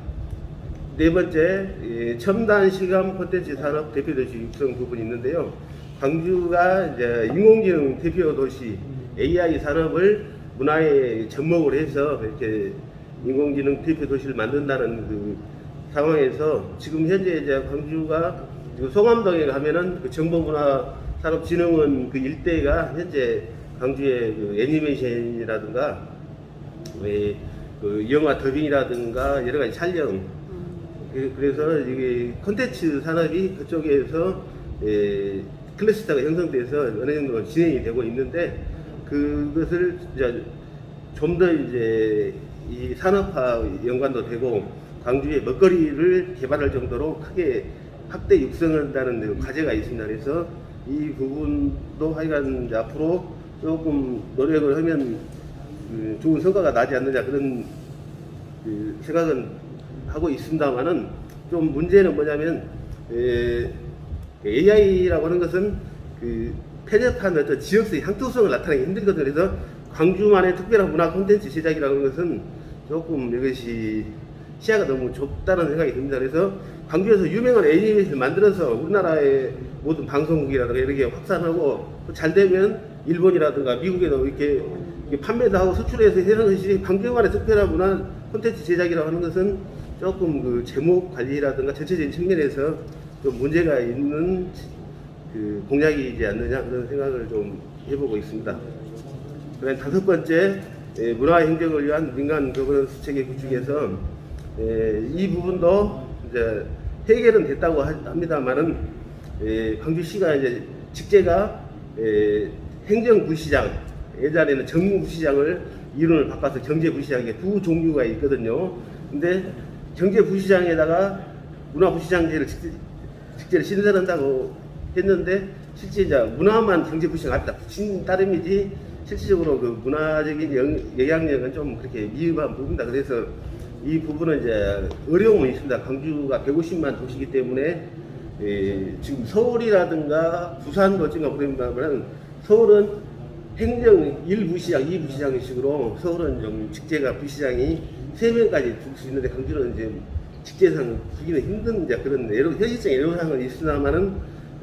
네 번째, 첨단 실감 콘텐츠 산업 대표도시 육성 부분이 있는데요. 광주가 이제 인공지능 대표도시 AI 산업을 문화에 접목을 해서 이렇게 인공지능 대표도시를 만든다는 그 상황에서 지금 현재 이제 광주가 송암동에 가면은 그 정보문화산업진흥원 그 일대가 현재 광주의 그 애니메이션이라든가 그 영화 더빙이라든가 여러 가지 촬영, 그래서 이게 콘텐츠 산업이 그쪽에서 클래스터가 형성돼서 어느 정도 진행이 되고 있는데, 그것을 좀 더 이제 이 산업화 연관도 되고 광주의 먹거리를 개발할 정도로 크게 확대 육성한다는 과제가 있습니다. 그래서 이 부분도 하여간 앞으로 조금 노력을 하면 좋은 성과가 나지 않느냐, 그런 생각은 하고 있습니다만은, 좀 문제는 뭐냐면 AI라고 하는 것은 그 편협한 어떤 지역의 향토성을 나타내기 힘들거든요. 그래서 광주만의 특별한 문화 콘텐츠 제작이라고 하는 것은 조금 이것이 시야가 너무 좁다는 생각이 듭니다. 그래서 광주에서 유명한 애니메이션을 만들어서 우리나라의 모든 방송국이라든가 이렇게 확산하고, 잘 되면 일본이라든가 미국에도 이렇게 판매도 하고 수출해서 하는 것이 광주만의 특별한 문화 콘텐츠 제작이라고 하는 것은 조금 그 제목 관리라든가 전체적인 측면에서 좀 문제가 있는 그 공약이지 않느냐, 그런 생각을 좀 해보고 있습니다. 그다음 다섯 번째, 문화 행정을 위한 민간 거버넌스 체계 구축에서 이 부분도 이제 해결은 됐다고 합니다만은 광주시가 이제 직제가 행정부시장, 예전에는 정무부시장을 이름을 바꿔서 경제부시장에 두 종류가 있거든요. 근데 경제부시장에다가 문화부시장제를 직제를 신설한다고 했는데 실제 이제 문화만 경제부시장 앞에다 붙인 따름이지 실질적으로 그 문화적인 영향력은 좀 그렇게 미흡한 부분이다. 그래서 이 부분은 이제 어려움은 있습니다. 광주가 150만 도시이기 때문에 지금 서울이라든가 부산 어쩐가 그러면 서울은 행정 1부시장, 2부시장 식으로 서울은 좀 직제가 부시장이 3명까지 둘 수 있는데 광주는 이제 직제상 두기는 힘든 이제 그런 현실적인 애로사항은 있으나마는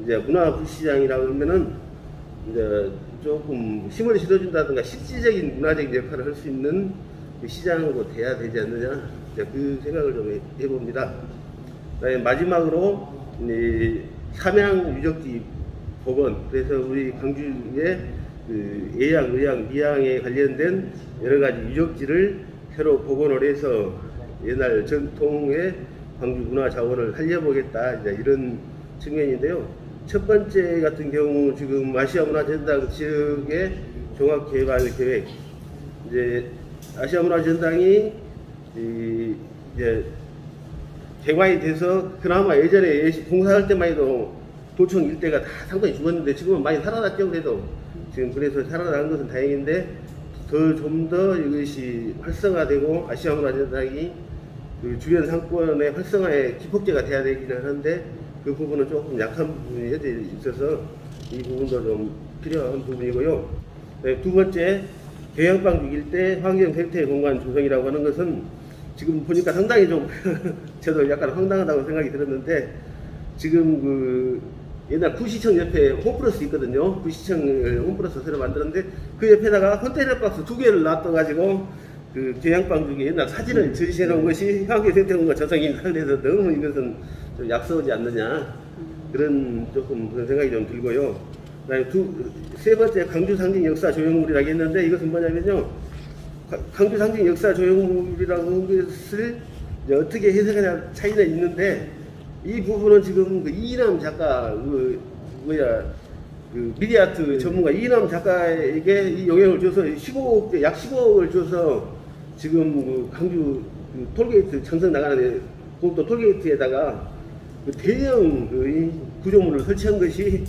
이제 문화부시장이라고 그러면은 이제 조금 힘을 실어준다든가 실질적인 문화적인 역할을 할 수 있는 시장으로 돼야 되지 않느냐 그 생각을 좀 해봅니다. 마지막으로 삼양 유적지 복원, 그래서 우리 광주의 그 예양, 의양, 미양에 관련된 여러 가지 유적지를 새로 복원을 해서 옛날 전통의 광주 문화 자원을 살려보겠다 이제 이런 측면인데요. 첫 번째 같은 경우 지금 아시아문화전당 지역의 종합개발계획, 이제 아시아문화전당이 이제 개관이 돼서 그나마 예전에 공사할 때만 해도 도청 일대가 다 상당히 죽었는데 지금은 많이 살아났죠. 그래도 지금 그래서 살아난 것은 다행인데 좀 더 이것이 활성화되고 아시아문화전당이 그 주변 상권의 활성화에 기폭제가 돼야 되기는 하는데 그 부분은 조금 약한 부분이 있어서 이 부분도 좀 필요한 부분이고요. 네, 두 번째, 계양방 일대 환경 생태 공간 조성이라고 하는 것은 지금 보니까 상당히 좀 저도 약간 황당하다고 생각이 들었는데 지금 그 옛날 구시청 옆에 홈플러스 있거든요. 구시청을 홈플러스 새로 만들었는데 그 옆에다가 컨테이너 박스 2개를 놔둬가지고 그 계양방 중에 옛날 사진을 전시해 놓은 것이 환경 생태 공간 조성입니다. 그래서 너무 이것은 좀 약소하지 않느냐 그런 조금 그런 생각이 좀 들고요. 그다음에 세 번째 광주 상징 역사 조형물이라고 했는데 이것은 뭐냐면요, 광주 상징 역사 조형물이라고 하는 것을 어떻게 해석하냐 차이는 있는데 이 부분은 지금 그 이남 작가 그 미디아트 전문가 이남 작가에게 이 영향을 줘서 15억 약 15억을 줘서 지금 그 광주 그 톨게이트 전선 나가는 고속도 톨게이트에다가 그 대형 그 구조물을 설치한 것이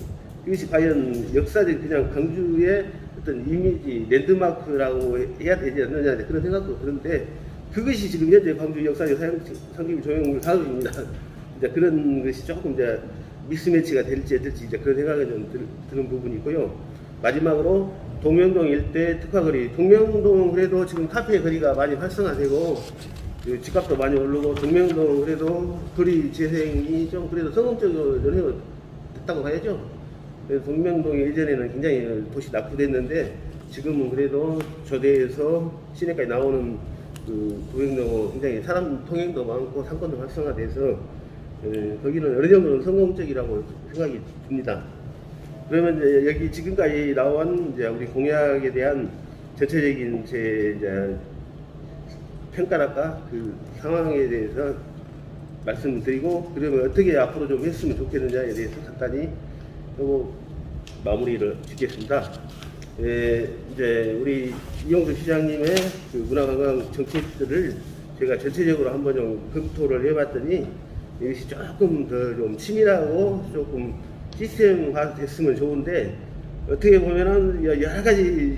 이것이 과연 역사적 그냥 광주의 어떤 이미지 랜드마크라고 해야 되지 않느냐 그런 생각도 드는데 그것이 지금 현재 광주 역사적 상징 조형물 사업입니다. 이제 그런 것이 조금 이제 미스매치가 될지 이제 그런 생각이 좀 드는 부분이 있고요. 마지막으로 동명동 일대 특화거리, 동명동 그래도 지금 카페 거리가 많이 활성화되고 집값도 많이 오르고 동명동 그래도 거리 재생이 좀 그래도 성공적으로 됐다고 봐야죠. 그래서 동명동이 예전에는 굉장히 도시 낙후됐는데 지금은 그래도 조대에서 시내까지 나오는 그 동명동 굉장히 사람 통행도 많고 상권도 활성화돼서 거기는 어느 정도는 성공적이라고 생각이 듭니다. 그러면 이제 여기 지금까지 나온 이제 우리 공약에 대한 전체적인 제 이제 평가랄까 그 상황에 대해서 말씀드리고 그러면 어떻게 앞으로 좀 했으면 좋겠느냐에 대해서 간단히 또 마무리를 짓겠습니다. 이제 우리 이용수 시장님의 그 문화관광 정책들을 제가 전체적으로 한번 좀 검토를 해봤더니 이것이 조금 더 좀 치밀하고 조금 시스템화 됐으면 좋은데 어떻게 보면은 여러 가지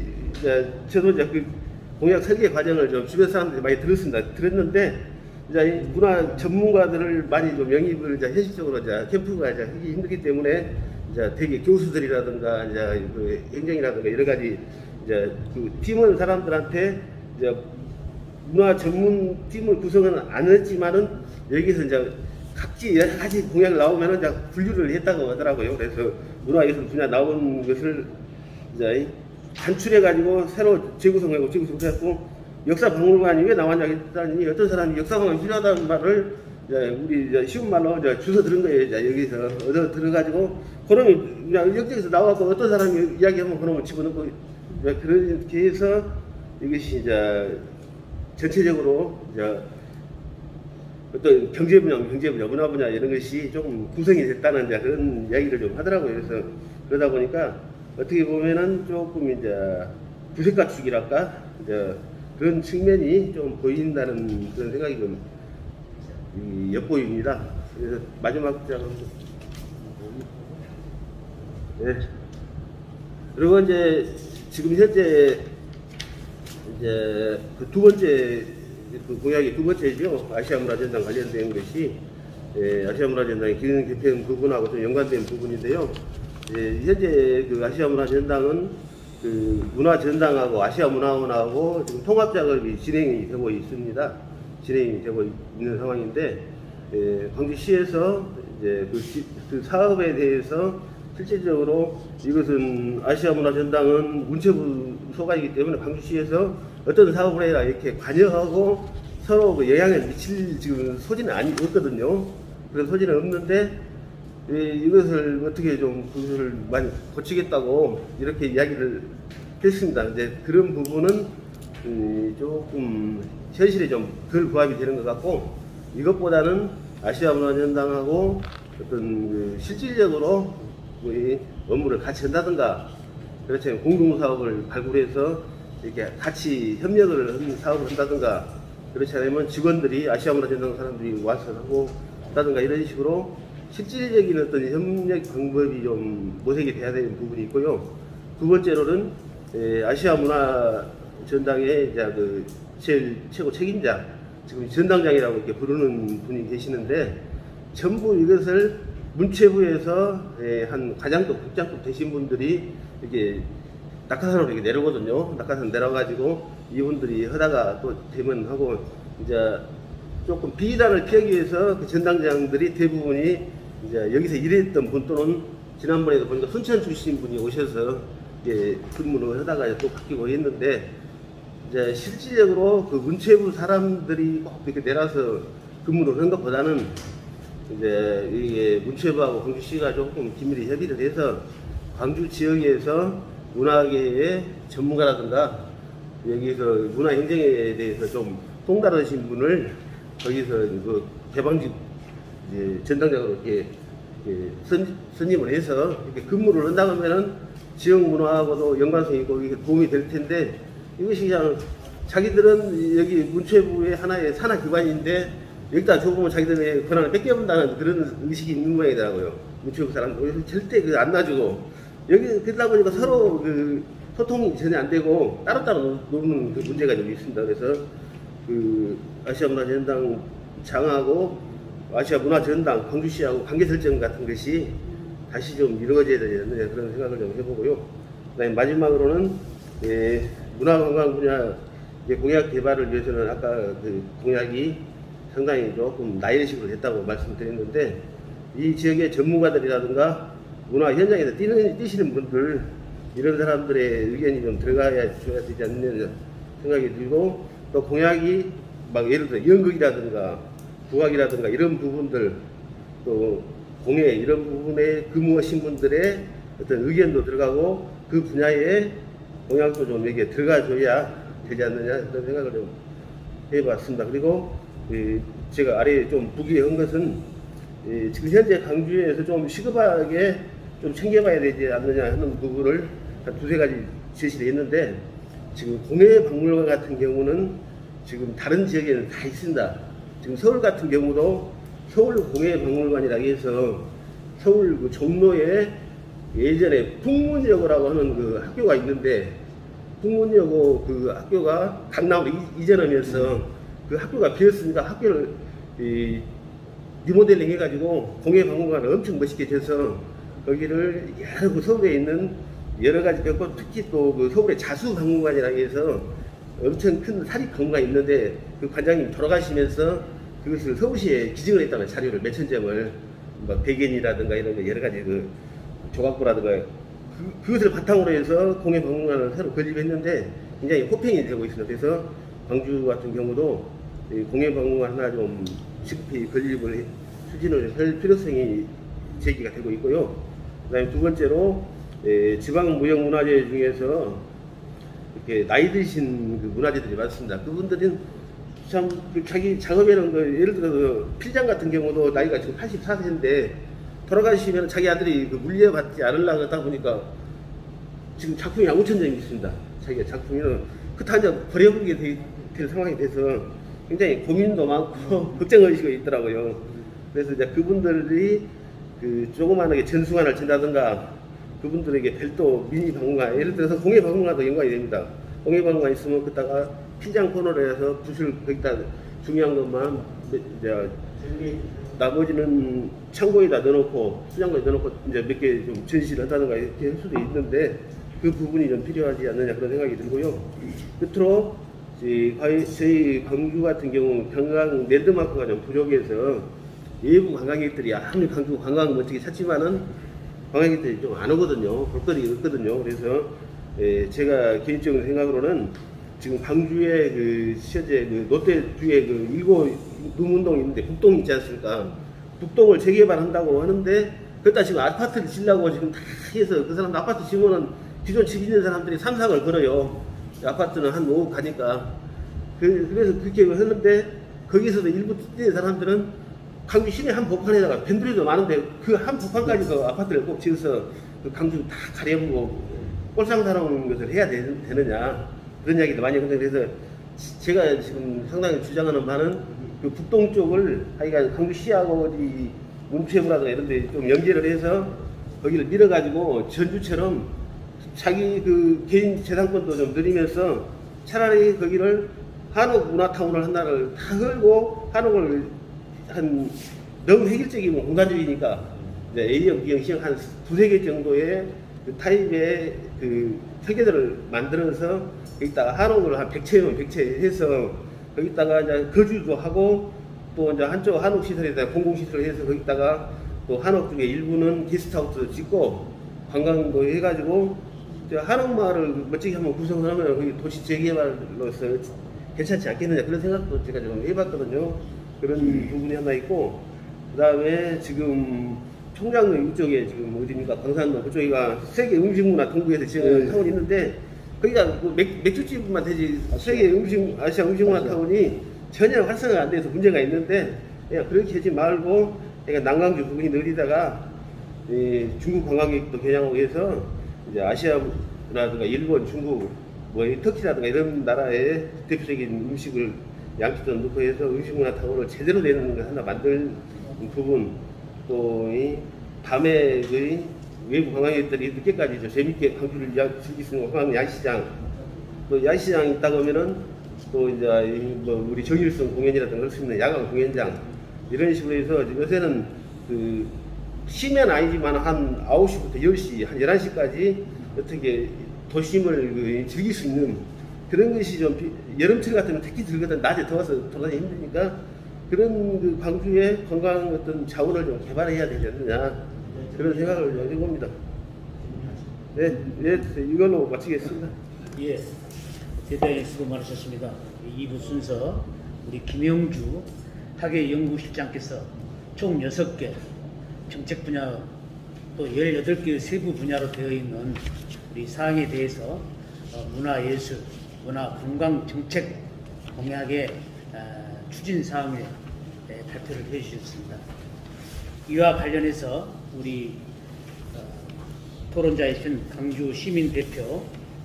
저도 이제 그 공약 설계 과정을 좀 주변 사람들이 많이 들었는데 이제 문화 전문가들을 많이 좀 영입을 이제 현실적으로 이제 캠프가 이제 하기 힘들기 때문에 이제 되게 교수들이라든가 이제 그 행정이라든가 여러 가지 이제 그 팀원 사람들한테 이제 문화 전문 팀을 구성은 안 했지만은 여기서 이제 각지 여러 가지 공약이 나오면은 이제 분류를 했다고 하더라고요. 그래서 문화예술 분야 나온 것을 이제 단출해가지고 새로 재구성해갖고 역사박물관이 왜 나왔냐 했더니 어떤 사람이 역사박물관이 필요하다는 말을 우리 이제 쉬운 말로 이제 주워 들은 거예요. 이제 여기서 얻어 들어가지고 그러면 그냥 역적에서 나와서 어떤 사람이 이야기하면 그러면 집어넣고 그렇게 해서 이것이 이제 전체적으로 이제 어떤 경제 분야, 문화 분야 이런 것이 조금 구성이 됐다는 그런 이야기를 좀 하더라고요. 그래서 그러다 보니까 어떻게 보면은 조금 이제 부색가축이랄까 이제 그런 측면이 좀 보인다는 그런 생각이 좀 엿보입니다. 그래서 마지막 장은 네. 그리고 이제 지금 현재 이제 그 두 번째 그 공약이 두 번째죠. 아시아문화전당 관련된 것이 아시아문화전당의 기능 개편 부분하고 좀 연관된 부분인데요. 현재 그 아시아문화전당은 그 문화전당하고 아시아문화원하고 지금 통합 작업이 진행이 되고 있습니다. 진행이 되고 있는 상황인데 광주시에서 이제 그 사업에 대해서 실질적으로 이것은 아시아문화전당은 문체부 소관이기 때문에 광주시에서 어떤 사업을 해라 이렇게 관여하고 서로 그 영향을 미칠 지금 소지는 없거든요. 그런 소지는 없는데 이것을 어떻게 좀 그것을 많이 고치겠다고 이렇게 이야기를 했습니다. 이제 그런 부분은 조금 현실에 좀 덜 부합이 되는 것 같고 이것보다는 아시아문화전당하고 어떤 그 실질적으로 우리 업무를 같이 한다든가 그렇지 공동사업을 발굴해서 이렇게 같이 협력을 하는 사업을 한다든가 그렇지 않으면 직원들이 아시아문화전당 사람들이 와서 하고 한다든가 이런 식으로 실질적인 어떤 협력 방법이 좀 모색이 돼야 되는 부분이 있고요. 두 번째로는 아시아문화전당의 그 제일 최고 책임자 지금 전당장이라고 이렇게 부르는 분이 계시는데 전부 이것을 문체부에서 한 과장급, 국장급 되신 분들이 이렇게 낙하산으로 이렇게 내려오거든요. 낙하산 내려가지고 이분들이 하다가 또 되면 하고 이제 조금 비리단을 피하기 위해서 그 전당장들이 대부분이 이제 여기서 일했던 분 또는 지난번에도 보니까 순천 출신 분이 오셔서 이제 근무를 하다가 또 바뀌고 했는데 이제 실질적으로 그 문체부 사람들이 꼭 이렇게 내려서 근무를 한 것보다는 이제 이게 문체부하고 광주시가 조금 긴밀히 협의를 해서 광주 지역에서 문화계의 전문가라든가 여기서 문화행정에 대해서 좀 통달하신 분을 거기서 그 개방직 전당장으로 이렇게 선임을 해서 이렇게 근무를 한다고 하면은 지역 문화하고도 연관성이 있고 이게 도움이 될 텐데 이것이 그냥 자기들은 여기 문체부의 하나의 산하기관인데 여기다 줘보면 자기들의 권한을 뺏겨본다는 그런 의식이 있는 모양이더라고요. 문체부 사람들 절대 안 놔주고 여기 그러다 보니까 서로 그 소통이 전혀 안 되고 따로따로 노는 그 문제가 좀 있습니다. 그래서 그 아시아문화전당 장하고 아시아문화전당 광주시하고 관계 설정 같은 것이 다시 좀 이루어져야 되지 않느냐 그런 생각을 좀 해보고요. 그다음에 마지막으로는 문화관광 분야 공약 개발을 위해서는 아까 그 공약이 상당히 조금 나이식으로 됐다고 말씀드렸는데 이 지역의 전문가들이라든가 문화 현장에서 뛰시는 분들 이런 사람들의 의견이 좀 들어가야 줘야 되지 않느냐 생각이 들고 또 공약이 막 예를 들어 연극이라든가 국악이라든가 이런 부분들 또 공예 이런 부분에 근무하신 분들의 어떤 의견도 들어가고 그 분야에 공약도 좀 이렇게 들어가줘야 되지 않느냐 그런 생각을 좀 해봤습니다. 그리고 제가 아래에 좀 부기한 것은 지금 현재 광주에서 좀 시급하게 좀 챙겨봐야 되지 않느냐 하는 부분을 한 두세 가지 제시를 했는데 지금 공예박물관 같은 경우는 지금 다른 지역에는 다 있습니다. 지금 서울 같은 경우도 서울 공예박물관이라고 해서 서울 그 종로에 예전에 풍문여고라고 하는 그 학교가 있는데 풍문여고 그 학교가 강남으로 이전하면서 그 학교가 비었으니까 학교를 리모델링 해가지고 공예박물관을 엄청 멋있게 돼서 거기를 여러 그 서울에 있는 여러 가지 벽고 특히 또 그 서울의 자수박물관이라고 해서 엄청 큰 사립박물관이 있는데 그 관장님 돌아가시면서 그것을 서울시에 기증을 했다는 자료를 몇천 점을 막 백연이라든가 이런 거 여러 가지 그 조각부라든가 그것을 바탕으로 해서 공예박물관을 새로 건립했는데 굉장히 호평이 되고 있습니다. 그래서 광주 같은 경우도 공예박물관 하나 좀 시급히 건립을 추진을 할 필요성이 제기가 되고 있고요. 그다음에 두 번째로 지방무형문화재 중에서 이렇게 나이 드신 그 문화재들이 많습니다. 그분들은 참 자기 작업이라는 거 예를 들어서 필장 같은 경우도 나이가 지금 84세인데 돌아가시면 자기 아들이 그 물려받지 않으려고 하다 보니까 지금 작품이 약 5천 점이 있습니다. 자기가 작품이는 그다 이제 버려버리게 될 상황이 돼서 굉장히 고민도 많고 걱정의식이 있더라고요. 그래서 이제 그분들이 그 조그만하게 전수관을 친다든가 그분들에게 별도 미니 박물관, 예를 들어서 공예 박물관도 연관이 됩니다. 공예 박물관 있으면 그다가 피장 코너로 해서 붓을 거기다 중요한 것만 이제 나머지는 창고에다 넣어놓고 수장고에 넣어놓고 이제 몇 개 좀 전시를 한다든가 이렇게 할 수도 있는데 그 부분이 좀 필요하지 않느냐 그런 생각이 들고요. 끝으로 저희 광주 같은 경우 관광 랜드마크가 좀 부족해서 외부 관광객들이 아무리 광주 관광 멋지게 찾지만은 관광객들이 좀 안 오거든요. 볼거리 없거든요. 그래서 제가 개인적인 생각으로는 지금 광주에 그 현재 그 롯데 주에 그 1고 눈운동이 있는데 북동 있지 않습니까? 북동을 재개발한다고 하는데 그것다 지금 아파트를 지려고 지금 다 해서 그 사람들 아파트 지으면은 기존 집 있는 사람들이 3,4억을 벌어요. 아파트는 한 5억 가니까. 그래서 그렇게 했는데 거기서도 일부 뛰는 사람들은 광주 시내 한 복판에다가 밴드리도 많은데 그 한 복판까지도 아파트를 꼭 지어서 그 광주 다 가려보고 꼴상사나운 것을 해야 되느냐 그런 이야기도 많이 하거든요. 그래서 제가 지금 상당히 주장하는 바는 그 북동 쪽을 하여간 광주시하고 어디 문체부라든가 이런 데 좀 연계를 해서 거기를 밀어가지고 전주처럼 자기 그 개인 재산권도 좀 늘리면서 차라리 거기를 한옥 문화타운을 하나를 다 걸고 한옥을 한 너무 획일적이면 공간주의니까 이제 A형, B형, C형 한 두세 개 정도의 그 타입의 그 설계도를 만들어서 거기다가 한옥을 한 100채면 100채 해서 거기다가 이제 거주도 하고 또 이제 한쪽 한옥 시설에다 공공시설을 해서 거기다가 또 한옥 중에 일부는 게스트하우스 짓고 관광도 해가지고 한옥마을을 멋지게 한번 구성을 하면 거기 도시 재개발로서 괜찮지 않겠느냐 그런 생각도 제가 좀 해봤거든요. 그런 부분이 하나 있고 그 다음에 지금 총장로 이쪽에 지금 어디입니까? 광산로 그쪽이가 세계 음식문화 동부에서 지금 타운이 있는데 거기가 뭐 맥주집만 되지 세계 아시아 음식문화 타운이 전혀 활성화가 안 돼서 문제가 있는데 그냥 그렇게 하지 말고 그러니까 남강주 부분이 늘리다가 중국 관광객도 겨냥하고 해서 이제 아시아라든가 일본, 중국, 뭐 터키라든가 이런 나라의 대표적인 음식을 양식도 넣고 해서 음식문화 타운을 제대로 되는 걸 하나 만들 부분 또 이 밤에 그 외부 관광객들이 늦게까지 재밌게 광주를 즐길 수 있는 관광 야시장 또 야시장 있다고 하면은 또 이제 뭐 우리 정일성 공연이라든가 할 수 있는 야간 공연장 이런 식으로 해서 요새는 그 쉬면 아니지만 한 9시부터 10시 한 11시까지 어떻게 도심을 즐길 수 있는 그런 것이 좀 여름철 같으면 특히 즐거든 낮에 더워서 돌아다니기 힘드니까 그런 그 광주의 관광 어떤 자원을 좀 개발해야 되지 않느냐 그런 생각을 해봅니다. 네, 이걸로 마치겠습니다. 예, 대단히 수고 많으셨습니다. 2부 순서 우리 김영주 학예연구실장께서 총 6개 정책 분야 또 18개의 세부 분야로 되어 있는 우리 사항에 대해서 문화예술, 문화관광 정책 공약의 추진 사항에 발표를 해주셨습니다. 이와 관련해서 우리 토론자이신 광주 시민 대표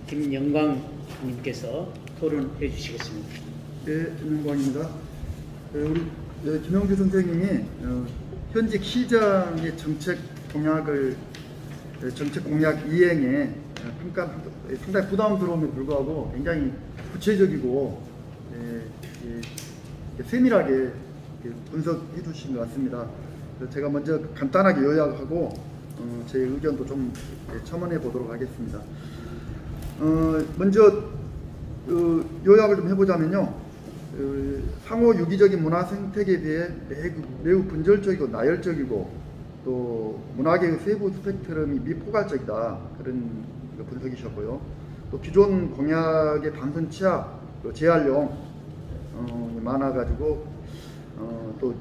김영광님께서 토론해 주시겠습니다. 네, 김영광입니다. 우리 김영주 선생님이 현직 시장의 정책 공약 이행에 상당히 부담스러움에 불구하고 굉장히 구체적이고 세밀하게 분석해 주신 것 같습니다. 제가 먼저 간단하게 요약하고 제 의견도 좀 첨언해 보도록 하겠습니다. 먼저 요약을 좀 해보자면요. 상호 유기적인 문화 생태계에 대해 매우 분절적이고 나열적이고 또 문화계의 세부 스펙트럼이 미포괄적이다 그런 분석이셨고요. 또 기존 공약의 단순 취합, 재활용 많아가지고 또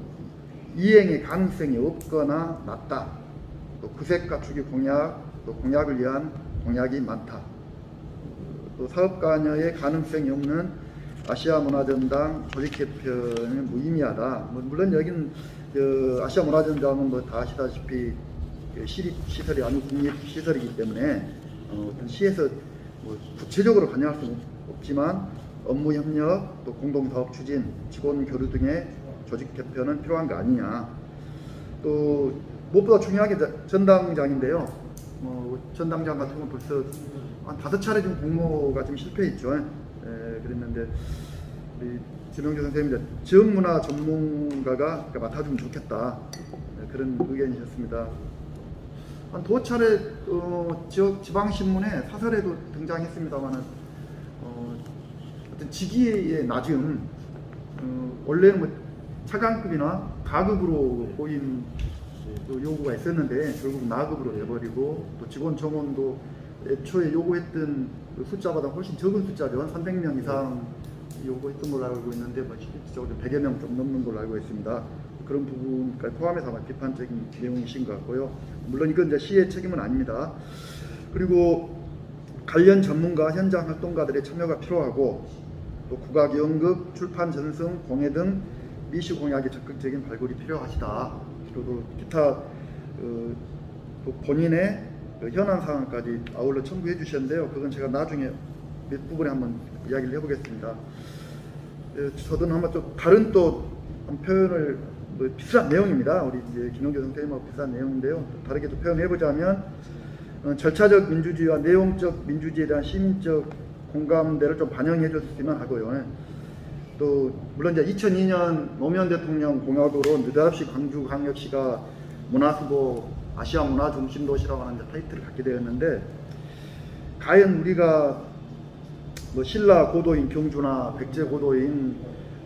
이행의 가능성이 없거나 낮다. 또 구색 갖추기 공약, 또 공약을 위한 공약이 많다. 또 사업 관여의 가능성이 없는 아시아 문화전당 조직 개편은 무의미하다. 물론 여기는 아시아 문화전당은 뭐 다 아시다시피 시립시설이 아니고 국립시설이기 때문에 어떤 시에서 뭐 구체적으로 관여할 수는 없지만 업무 협력, 또 공동사업 추진, 직원 교류 등의 조직 개편은 필요한 거 아니냐. 또 무엇보다 중요하게 전당장인데요. 전당장 같은 건 벌써 한 5차례 지금 공모가 지금 실패했죠. 그랬는데 우리 지명주 선생님이 지역문화 전문가가 맡아주면 좋겠다, 그런 의견이셨습니다. 한 2차례 지역 지방신문에 사설에도 등장했습니다만은 어떤 직위의 낮음, 원래는 뭐 차관급이나 가급으로 보인 요구가 있었는데 결국 나급으로 내버리고, 또 직원 정원도 애초에 요구했던 그 숫자보다 훨씬 적은 숫자죠. 300명 이상 요구했던 걸로 알고 있는데 뭐 실질적으로 100여 명 좀 넘는 걸로 알고 있습니다. 그런 부분까지 포함해서 아마 비판적인 내용이신 것 같고요. 물론 이건 이제 시의 책임은 아닙니다. 그리고 관련 전문가, 현장 활동가들의 참여가 필요하고, 또 국악, 연극, 출판, 전승, 공예 등 미시 공약의 적극적인 발굴이 필요하시다. 그리고 기타 또 본인의 현안 사항까지 아울러 첨부해 주셨는데요. 그건 제가 나중에 몇 부분에 한번 이야기를 해보겠습니다. 저도 한번 좀 다른 또 표현을 비슷한 내용입니다. 우리 이제 김영주 선생님하고 비슷한 내용인데요. 다르게 또 표현해보자면 절차적 민주주의와 내용적 민주주의에 대한 시민적 공감대를 좀 반영해 줬으면 하고요. 또 물론 이제 2002년 노무현 대통령 공약으로 느닷없이 광주광역시가 문화수도 아시아 문화 중심 도시라고 하는 타이틀을 갖게 되었는데, 과연 우리가 뭐 신라 고도인 경주나 백제 고도인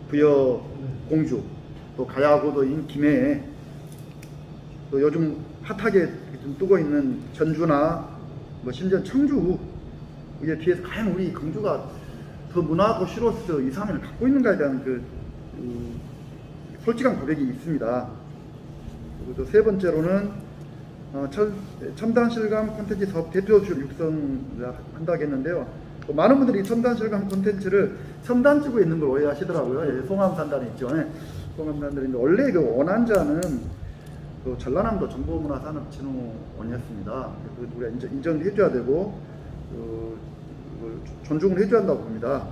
부여 공주, 또 가야 고도인 김해, 또 요즘 핫하게 좀 뜨고 있는 전주나 뭐 심지어 청주, 이에 비해서 과연 우리 광주가 더 문화 도시로서 이상을 갖고 있는가에 대한 솔직한 고백이 있습니다. 그리고 또 세 번째로는 첨단 실감 콘텐츠 사업 대표주를 육성한다고 했는데요. 또 많은 분들이 첨단 실감 콘텐츠를 첨단지구에 있는 걸 오해하시더라고요. 송암산단에 있죠. 송암산단인데 원래 그 원안자는 그 전라남도 정보문화산업진흥원이었습니다. 우리가 인정을 해줘야 되고 존중을 해줘야 한다고 봅니다.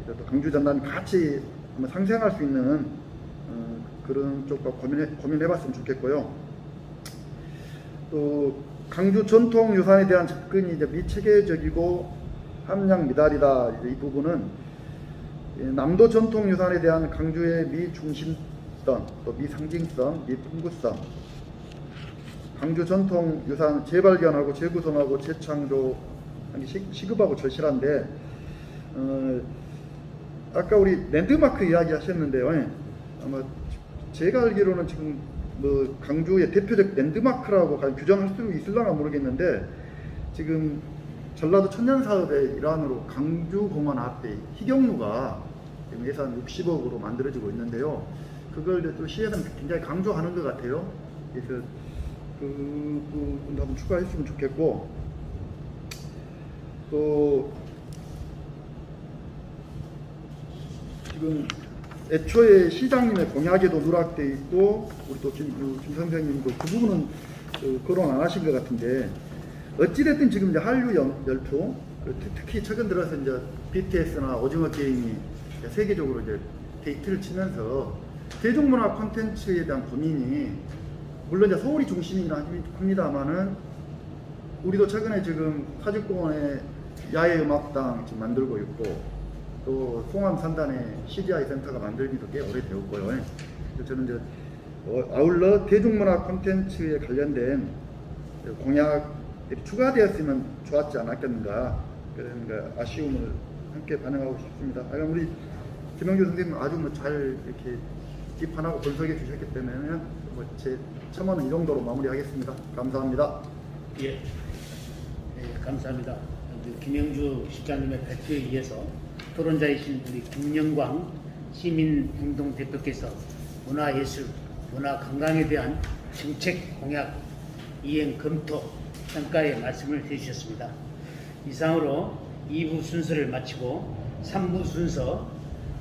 또 강주 전단이 같이 한번 상생할 수 있는 그런 쪽과 고민해봤으면 좋겠고요. 또 강주 전통 유산에 대한 접근이 이제 미체계적이고 함량 미달이다. 이제 이 부분은 남도 전통 유산에 대한 강주의 미중심성, 또 미상징성, 미풍구성, 강주 전통 유산 재발견하고 재구성하고 재창조 시급하고 절실한데, 아까 우리 랜드마크 이야기 하셨는데요. 아마 제가 알기로는 지금 뭐 강주의 대표적 랜드마크라고 규정할 수 있을려나 모르겠는데, 지금 전라도 천년사업의 일환으로 강주공원 앞에 희경루가 예산 60억으로 만들어지고 있는데요. 그걸 또 시에서는 굉장히 강조하는 것 같아요. 그래서 그 부분도 한번 추가했으면 좋겠고, 또 지금 애초에 시장님의 공약에도 누락돼 있고, 우리 또 김 선생님도 그 부분은 거론 안 하신 것 같은데, 어찌됐든 지금 이제 한류 열풍, 특히 최근 들어서 이제 BTS나 오징어 게임이 세계적으로 이제 데이트를 치면서 대중문화 콘텐츠에 대한 고민이, 물론 이제 서울이 중심이긴 합니다만은 우리도 최근에 지금 사직공원에 야외 음악당 지금 만들고 있고, 또 송암산단에 CGI 센터가 만들기도 꽤 오래되었고요. 그래서 저는 이제 아울러 대중문화 콘텐츠에 관련된 공약들이 추가되었으면 좋았지 않았겠는가, 그런 아쉬움을 함께 반영하고 싶습니다. 우리 김영주 선생님 아주 잘 이렇게 비판하고 분석해 주셨기 때문에 제 첨언은 이 정도로 마무리하겠습니다. 감사합니다. 예, 감사합니다. 김영주 실장님의 발표에 의해서 토론자이신 우리 김영광 시민행동대표께서 문화예술, 문화관광에 대한 정책 공약 이행 검토 평가의 말씀을 해주셨습니다. 이상으로 2부 순서를 마치고 3부 순서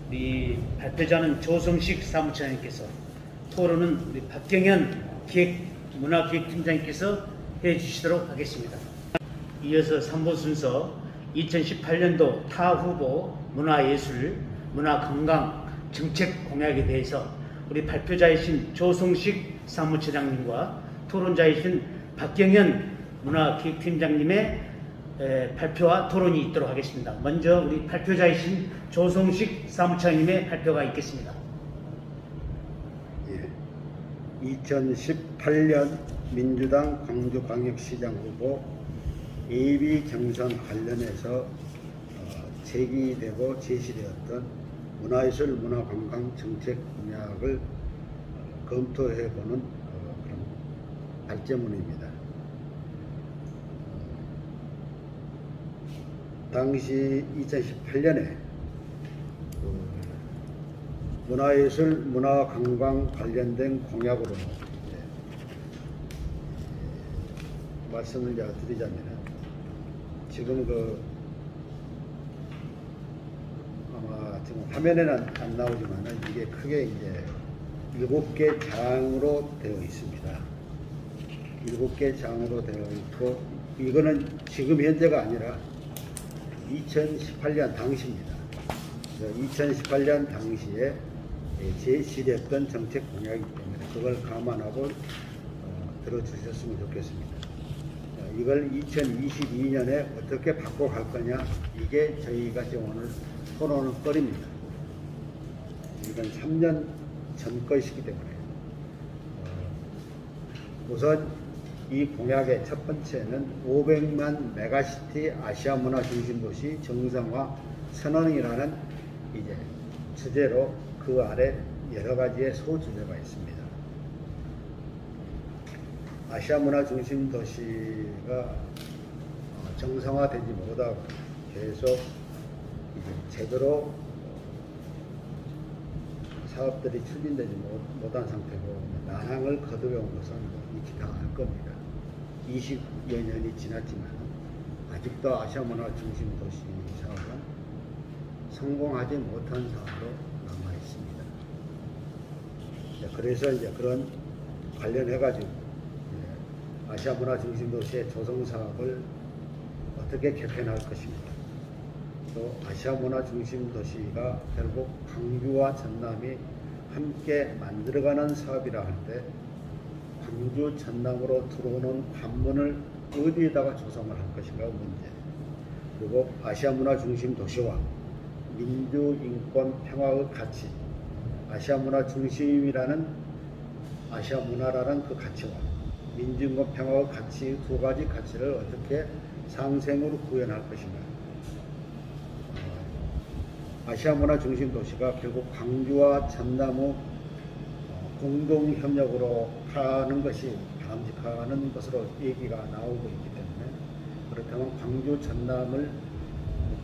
우리 발표자는 조성식 사무처장님께서, 토론은 우리 박경현 문화기획팀장님께서 주시도록 하겠습니다. 이어서 3부 순서 2018년도 타 후보 문화예술, 문화관광 정책 공약에 대해서 우리 발표자이신 조성식 사무처장님과 토론자이신 박경현 문화기획팀장님의 발표와 토론이 있도록 하겠습니다. 먼저 우리 발표자이신 조성식 사무처장님의 발표가 있겠습니다. 2018년 민주당 광주광역시장 후보 예비 경선 관련해서 제기되고 제시되었던 문화예술 문화관광 정책 공약을 검토해보는 그런 발제문입니다. 당시 2018년에 문화예술 문화관광 관련된 공약으로 말씀을 드리자면 지금 아마 지금 화면에는 안 나오지만 이게 크게 이제 7개 장으로 되어 있습니다. 7개 장으로 되어 있고 이거는 지금 현재가 아니라 2018년 당시입니다. 2018년 당시에 제시됐던 정책 공약이기 때문에 그걸 감안하고 들어주셨으면 좋겠습니다. 이걸 2022년에 어떻게 바꿔갈 거냐, 이게 저희가 지금 오늘 토론을 거립니다. 이건 3년 전 것이기 때문에 우선 이 공약의 첫 번째는 500만 메가시티 아시아 문화 중심 도시 정상화 선언이라는 이제 주제로 그 아래 여러 가지의 소주제가 있습니다. 아시아 문화 중심 도시가 정상화되지 못하고 계속 이제 제대로 사업들이 추진되지 못한 상태고 난항을 거듭해온 것은 익히 다 알 겁니다. 20여 년이 지났지만 아직도 아시아 문화 중심 도시 사업은 성공하지 못한 사업으로 남아 있습니다. 그래서 이제 그런 관련해가지고 아시아 문화 중심 도시의 조성 사업을 어떻게 개편할 것입니다. 또 아시아 문화 중심 도시가 결국 광주와 전남이 함께 만들어가는 사업이라 할 때 광주 전남으로 들어오는 관문을 어디에다가 조성을 할 것인가 문제, 그리고 아시아 문화 중심 도시와 민주, 인권, 평화의 가치, 아시아 문화 중심이라는 아시아 문화라는 그 가치와 민주, 인권, 평화의 가치, 두 가지 가치를 어떻게 상생으로 구현할 것인가. 아시아 문화 중심 도시가 결국 광주와 전남의 공동 협력으로 가는 것이 바람직하는 것으로 얘기가 나오고 있기 때문에, 그렇다면 광주 전남을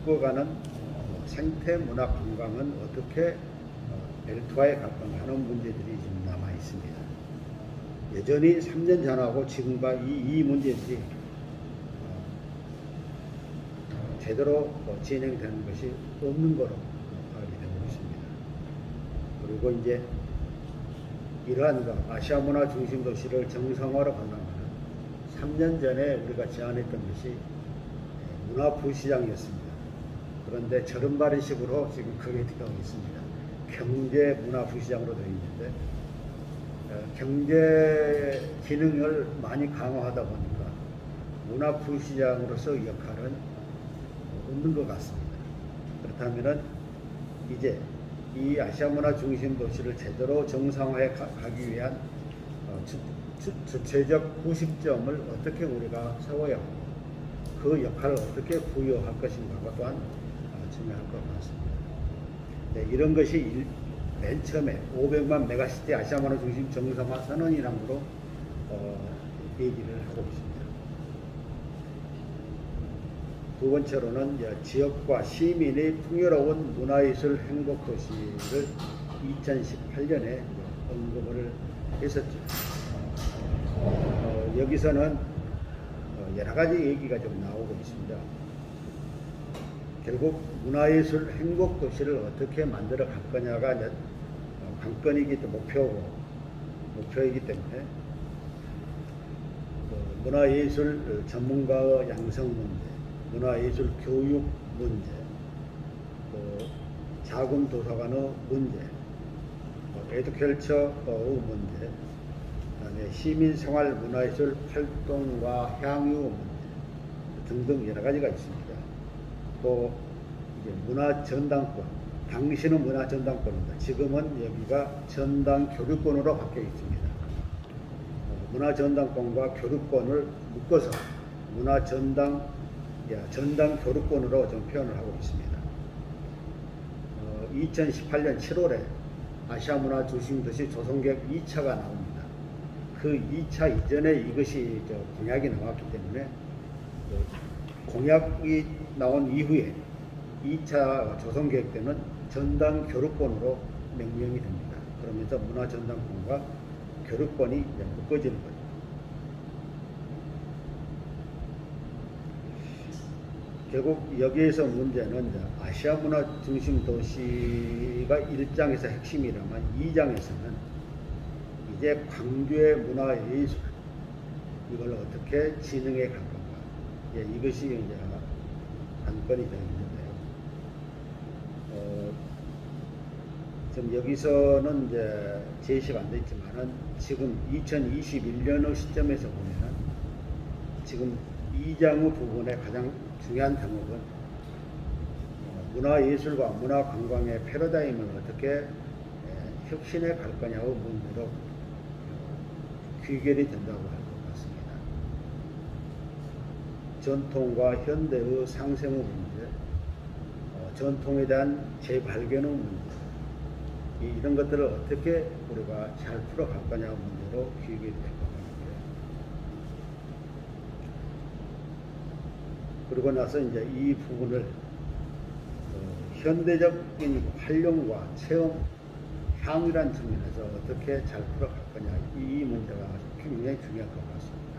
묶어가는 생태 문화 관광은 어떻게 벨트화에 갈 건가 하는 문제들이 지금 남아 있습니다. 여전히 3년 전하고 지금과 이 문제들이 제대로 진행되는 것이 없는 거로 파악이 되고 있습니다. 그리고 이제 이러한 아시아 문화 중심 도시를 정상화로 가려면 3년 전에 우리가 제안했던 것이 문화부시장이었습니다. 그런데 절름발이식으로 지금 그게 되어 있습니다. 경제 문화부시장으로 되어 있는데 경제 기능을 많이 강화하다 보니까 문화부시장으로서 역할은 없는 것 같습니다. 그렇다면 이제 이 아시아 문화 중심 도시를 제대로 정상화해 가기 위한 주체적 구심점을 어떻게 우리가 세워야 하고 그 역할을 어떻게 부여할 것인가가 또한 중요할 것 같습니다. 네, 이런 것이 맨 처음에 500만 메가시티 아시아 문화 중심 정상화 선언이라고 얘기를 하고 있습니다. 두 번째로는 지역과 시민의 풍요로운 문화예술 행복도시를 2018년에 언급을 했었죠. 여기서는 여러 가지 얘기가 좀 나오고 있습니다. 결국 문화예술 행복도시를 어떻게 만들어 갈 거냐가 관건이기 때문에 목표이기 때문에 문화예술 전문가의 양성 문제, 문화예술 교육 문제, 또 자금 도서관의 문제, 에듀컬처의 문제, 그다음에 시민생활 문화예술 활동과 향유 문제 등등 여러 가지가 있습니다. 또 이제 문화전당권, 당시는 문화전당권입니다. 지금은 여기가 전당교류권으로 바뀌어 있습니다. 문화전당권과 교류권을 묶어서 전당교류권으로 좀 표현을 하고 있습니다. 2018년 7월에 아시아문화 중심도시 조성계획 2차가 나옵니다. 그 2차 이전에 이것이 공약이 나왔기 때문에 공약이 나온 이후에 2차 조성계획 때는 전당교류권으로 명명이 됩니다. 그러면서 문화전당권과 교류권이 이제 묶어지는 거죠. 결국 여기에서 문제는 이제 아시아 문화 중심 도시가 1장에서 핵심이라면 2장에서는 이제 광주의 문화 예술 이걸 어떻게 진흥해 갈 건가. 예, 이것이 이제 관건이 되어 있는데요. 지금 여기서는 이제 제시가 안 되어 있지만은 지금 2021년의 시점에서 보면은 지금 2장의 부분의 가장 중요한 대목은 문화예술과 문화관광의 패러다임을 어떻게 혁신해 갈 거냐고 문제로 귀결이 된다고 할 것 같습니다. 전통과 현대의 상생의 문제, 전통에 대한 재발견의 문제, 이런 것들을 어떻게 우리가 잘 풀어갈 거냐고 문제로 귀결이 될 것 같고요. 그리고 나서 이제 이 부분을 현대적인 활용과 체험, 향이란 측면에서 어떻게 잘 풀어갈 거냐, 이 문제가 굉장히 중요할 것 같습니다.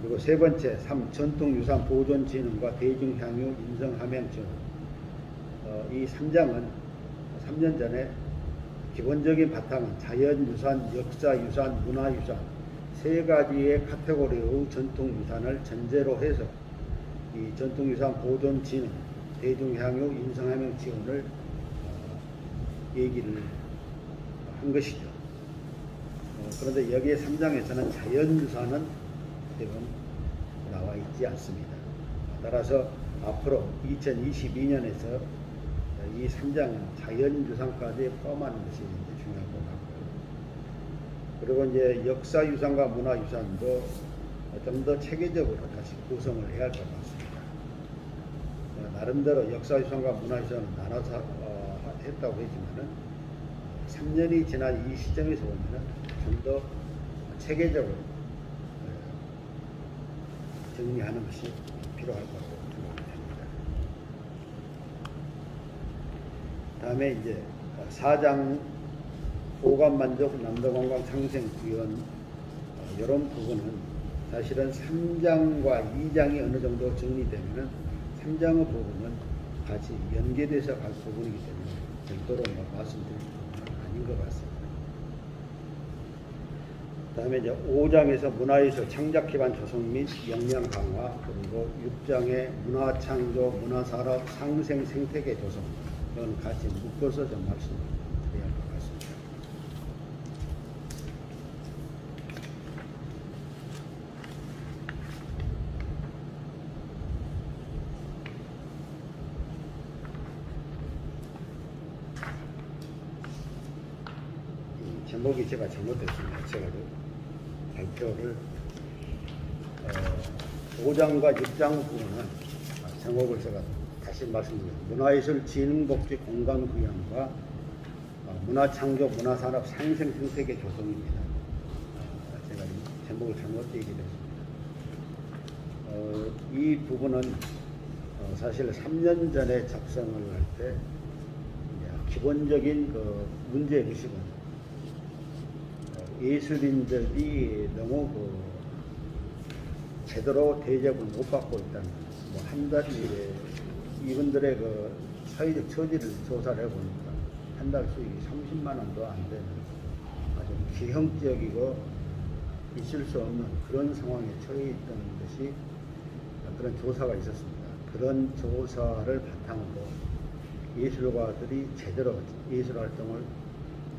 그리고 세 번째, 전통유산 보존 진흥과 대중향유 인성 함양 지원. 이 3장은 3년 전에 기본적인 바탕은 자연유산, 역사유산, 문화유산 세 가지의 카테고리의 전통유산을 전제로 해서 이 전통유산 보존 진흥, 대중향유 인성함양 지원을 얘기를 한 것이죠. 그런데 여기에 3장에서는 자연유산은 지금 나와 있지 않습니다. 따라서 앞으로 2022년에서 이 3장은 자연유산까지 포함하는 것이 이제 중요한 것 같고요. 그리고 이제 역사유산과 문화유산도 좀 더 체계적으로 다시 구성을 해야 할 것 같습니다. 나름대로 역사유산과 문화유산을 나눠서 했다고 했지만은 3년이 지난 이 시점에서 보면은 좀 더 체계적으로 정리하는 것이 필요할 거라고 생각됩니다. 다음에 이제 4장 오감만족 남도관광 상생 구현 이런 부분은 사실은 3장과 2장이 어느 정도 정리되면은 3장의 부분은 같이 연계돼서 갈 부분이기 때문에 별도로 말씀드릴 부분은 아닌 것 같습니다. 다음에 이제 5장에서 문화예술 창작 기반 조성 및 역량 강화, 그리고 6장의 문화창조, 문화산업 상생 생태계 조성, 이건 같이 묶어서 좀 말씀드려야 할 것 같습니다. 제목이 제가 잘못됐습니다. 제가 발표를 5장과 6장 부분은 제목을 제가 다시 말씀드립니다. 문화예술 진흥복지 공간구현과 문화창조 문화산업 상생 생태계 조성입니다. 제가 제목을 잘못 얘기했습니다. 이 부분은 사실 3년 전에 작성을 할 때 기본적인 그 문제의식은 예술인들이 너무 제대로 대접을 못 받고 있다는, 한 달에 이분들의 그 사회적 처지를 조사를 해보니까 한 달 수익이 30만 원도 안 되는 아주 기형적이고 있을 수 없는 그런 상황에 처해 있던 것이 그런 조사가 있었습니다. 그런 조사를 바탕으로 예술가들이 제대로 예술활동을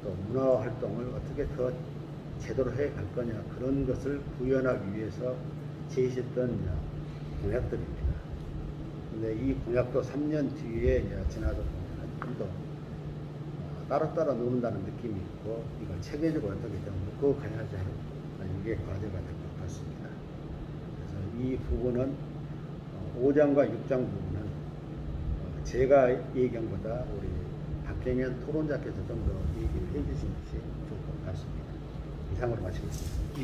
또 문화활동을 어떻게 더 제대로 해갈 거냐, 그런 것을 구현하기 위해서 제시했던 공약들입니다. 근데 이 공약도 3년 뒤에 지나서 보면 좀 더 따로따로 노는다는 느낌이 있고, 이걸 체계적으로 어떻게 좀 묶어 가야지 하는 이게 과제가 될 것 같습니다. 그래서 이 부분은 5장과 6장 부분은 제가 얘기한 것보다 우리 박경현 토론자께서 좀 더 얘기를 해주신 것이 좋을 것 같습니다. 이상으로 마치겠습니다.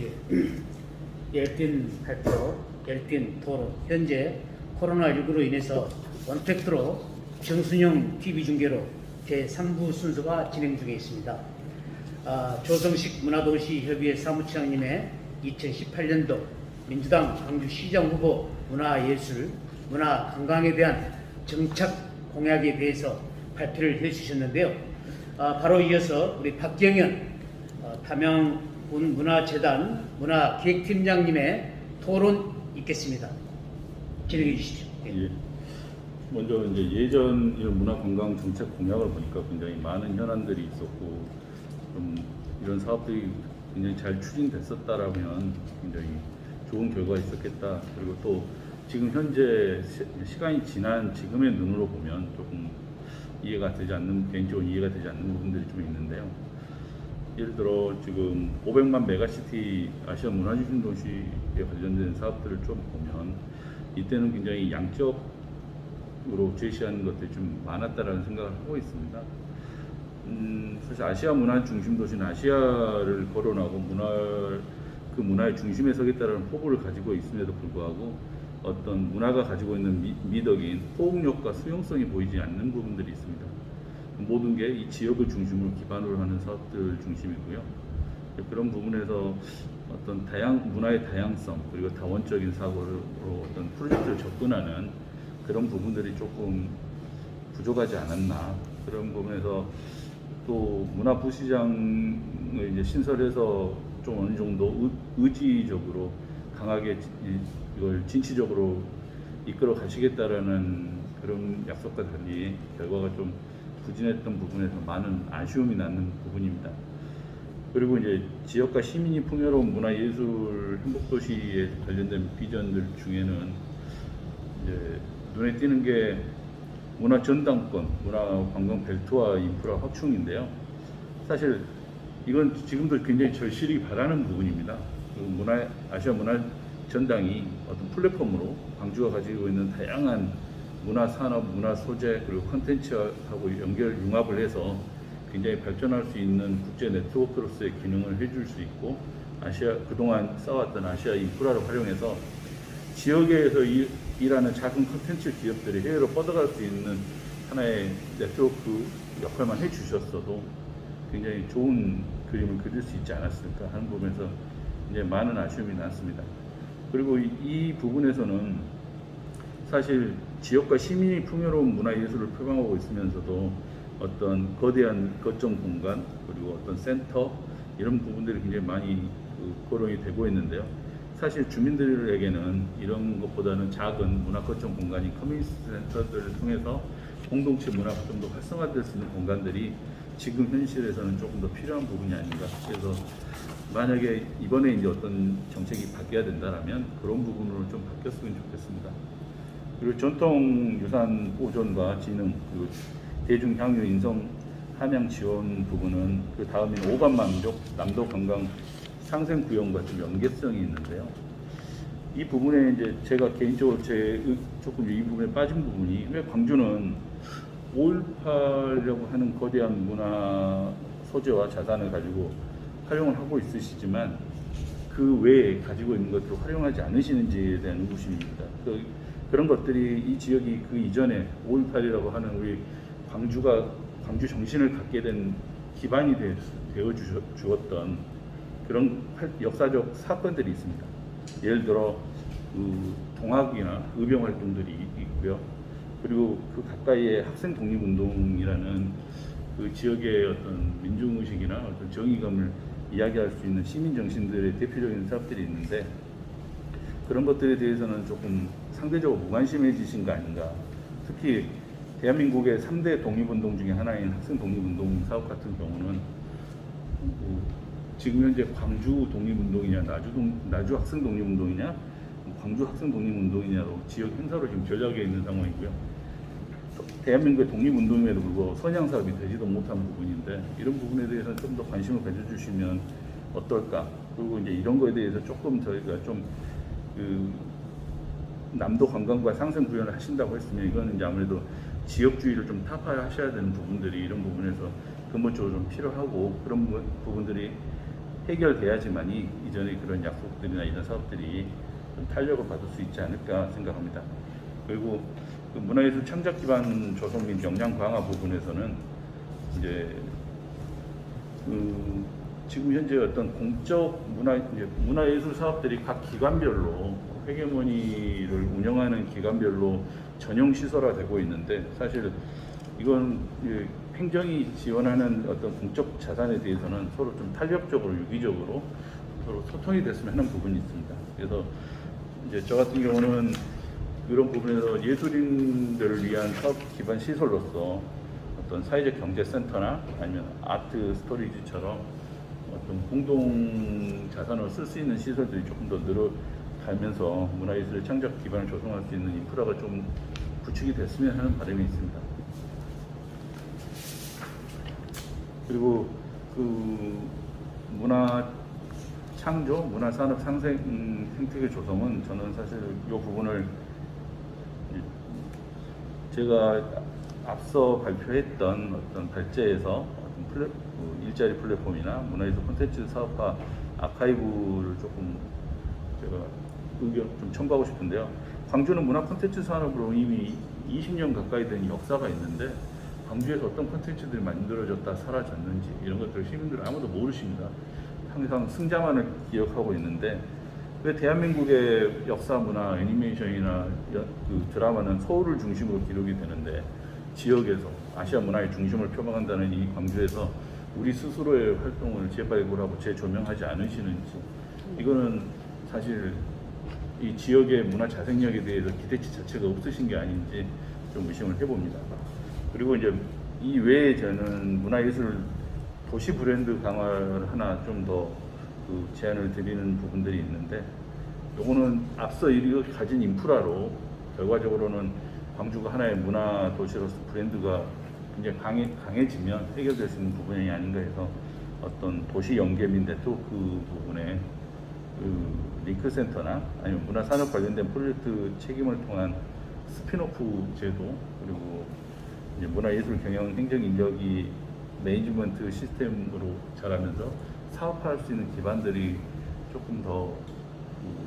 예. 열띤 발표, 열띤 토론. 현재 코로나19로 인해서 원택트로 정순영 TV 중계로 제3부 순서가 진행 중에 있습니다. 조성식 문화도시협의회 사무처장님의 2018년도 민주당 광주시장 후보 문화예술, 문화관광에 대한 정착 공약에 대해서 발표를 해주셨는데요. 바로 이어서 우리 박경현 담양군 문화재단 문화기획팀장님의 토론 있겠습니다. 진행해 주시죠. 예. 먼저 이제 예전 이런 문화관광 정책 공약을 보니까 굉장히 많은 현안들이 있었고, 좀 이런 사업들이 굉장히 잘 추진됐었다라면 굉장히 좋은 결과가 있었겠다. 그리고 또 지금 현재 시간이 지난 지금의 눈으로 보면 조금 이해가 되지 않는, 개인적으로 이해가 되지 않는 부분들이 좀 있는데요. 예를 들어 지금 500만 메가시티 아시아 문화중심 도시에 관련된 사업들을 좀 보면 이때는 굉장히 양적으로 제시하는 것들이 좀 많았다라는 생각을 하고 있습니다. 사실 아시아 문화 중심 도시는 아시아를 거론하고 그 문화의 중심에 서겠다라는 포부를 가지고 있음에도 불구하고 어떤 문화가 가지고 있는 미덕인 포용력과 수용성이 보이지 않는 부분들이 있습니다. 모든 게 이 지역을 중심으로 기반으로 하는 사업들 중심이고요. 그런 부분에서 어떤 문화의 다양성 그리고 다원적인 사고로 어떤 프로젝트를 접근하는 그런 부분들이 조금 부족하지 않았나. 그런 부분에서 또 문화부시장을 이제 신설해서 좀 어느 정도 의지적으로 강하게 이걸 진취적으로 이끌어 가시겠다라는 그런 약속과 달리 결과가 좀 부진했던 부분에서 많은 아쉬움이 남는 부분입니다. 그리고 이제 지역과 시민이 풍요로운 문화예술 행복도시에 관련된 비전들 중에는 이제 눈에 띄는 게 문화전당권, 문화관광 벨트와 인프라 확충인데요. 사실 이건 지금도 굉장히 절실히 바라는 부분입니다. 아시아 문화전당이 어떤 플랫폼으로 광주가 가지고 있는 다양한 문화산업, 문화소재 그리고 콘텐츠하고 융합을 해서 굉장히 발전할 수 있는 국제 네트워크로서의 기능을 해줄 수 있고, 그동안 쌓아왔던 아시아 인프라를 활용해서 지역에서 일하는 작은 콘텐츠 기업들이 해외로 뻗어갈 수 있는 하나의 네트워크 역할만 해주셨어도 굉장히 좋은 그림을 그릴 수 있지 않았을까 하는 부분에서 이제 많은 아쉬움이 났습니다. 그리고 이 부분에서는 사실 지역과 시민이 풍요로운 문화예술을 표방하고 있으면서도 어떤 거대한 거점 공간 그리고 어떤 센터 이런 부분들이 굉장히 많이 거론이 되고 있는데요. 사실 주민들에게는 이런 것보다는 작은 문화 거점 공간이 커뮤니티 센터들을 통해서 공동체 문화가 좀 더 활성화될 수 있는 공간들이 지금 현실에서는 조금 더 필요한 부분이 아닌가. 그래서 만약에 이번에 이제 어떤 정책이 바뀌어야 된다면 그런 부분으로 좀 바뀌었으면 좋겠습니다. 그리고 전통유산 보존과 진흥, 그리고 대중향유 인성 함양 지원 부분은 그 다음인 오감만족 남도 관광 상생 구형과 좀 연계성이 있는데요. 이 부분에 이제 제가 개인적으로 조금 이 부분에 빠진 부분이, 왜 광주는 5.18이라고 하는 거대한 문화 소재와 자산을 가지고 활용을 하고 있으시지만 그 외에 가지고 있는 것들을 활용하지 않으시는지에 대한 의구심입니다. 그런 것들이 이 지역이 그 이전에 5.18이라고 하는 우리 광주 정신을 갖게 된 기반이 되어 주었던 그런 역사적 사건들이 있습니다. 예를 들어 동학이나 의병 활동들이 있고요. 그리고 그 가까이에 학생 독립운동이라는 그 지역의 어떤 민중의식이나 어떤 정의감을 이야기할 수 있는 시민 정신들의 대표적인 사업들이 있는데 그런 것들에 대해서는 조금 상대적으로 무관심해지신 거 아닌가. 특히 대한민국의 3대 독립운동 중에 하나인 학생 독립운동 사업 같은 경우는 지금 현재 광주 독립운동이냐 나주 학생 독립운동이냐 광주 학생 독립운동이냐로 지역 행사로 지금 전략에 있는 상황이고요. 대한민국의 독립운동임에도 불구하고 선양 사업이 되지도 못한 부분인데 이런 부분에 대해서는 좀 더 관심을 가져주시면 어떨까. 그리고 이제 이런 거에 대해서 조금 저희가 좀 남도 관광과 상생 구현을 하신다고 했으면 이거는 이제 아무래도 지역주의를 좀 타파하셔야 되는 부분들이 이런 부분에서 근본적으로 좀 필요하고 그런 부분들이 해결돼야지만이 이전의 그런 약속들이나 이런 사업들이 좀 탄력을 받을 수 있지 않을까 생각합니다. 그리고 그 문화예술 창작 기반 조성 및 역량 강화 부분에서는 이제 지금 현재 어떤 공적 문화예술 사업들이 각 기관별로 회계문의를 운영하는 기관별로 전용 시설화되고 있는데 사실 이건 행정이 지원하는 어떤 공적 자산에 대해서는 서로 좀 탄력적으로 유기적으로 서로 소통이 됐으면 하는 부분이 있습니다. 그래서 이제 저 같은 경우는 이런 부분에서 예술인들을 위한 사업 기반 시설로서 어떤 사회적 경제센터나 아니면 아트 스토리지처럼 어떤 공동 자산으로 쓸 수 있는 시설들이 조금 더 늘어가면서 문화예술의 창작 기반을 조성할 수 있는 인프라가 좀 구축이 됐으면 하는 바람이 있습니다. 그리고 그 문화 창조, 문화 산업 상생 생태계 조성은 저는 사실 이 부분을 제가 앞서 발표했던 어떤 발제에서 어떤 일자리 플랫폼이나 문화예술 콘텐츠 사업화 아카이브를 조금 제가 의견 좀 첨부하고 싶은데요. 광주는 문화 콘텐츠 산업으로 이미 20년 가까이 된 역사가 있는데 광주에서 어떤 콘텐츠들이 만들어졌다 사라졌는지 이런 것들을 시민들은 아무도 모르십니다. 항상 승자만을 기억하고 있는데 왜 대한민국의 역사, 문화, 애니메이션이나 그 드라마는 서울을 중심으로 기록이 되는데 지역에서 아시아 문화의 중심을 표방한다는 이 광주에서 우리 스스로의 활동을 재발굴하고 재조명하지 않으시는지 이거는 사실 이 지역의 문화 자생력에 대해서 기대치 자체가 없으신 게 아닌지 좀 의심을 해봅니다. 그리고 이제 이 외에 저는 문화예술 도시 브랜드 강화를 하나 좀 더 그 제안을 드리는 부분들이 있는데 요거는 앞서 이거 가진 인프라로 결과적으로는 광주가 하나의 문화 도시로서 브랜드가 굉장히 강해지면 해결될 수 있는 부분이 아닌가 해서 어떤 도시 연계 및 네트워크 부분에 그 링크센터나 아니면 문화산업 관련된 프로젝트 책임을 통한 스피노프 제도 그리고 이제 문화예술 경영 행정 인력이 매니지먼트 시스템으로 자라면서 사업화할 수 있는 기반들이 조금 더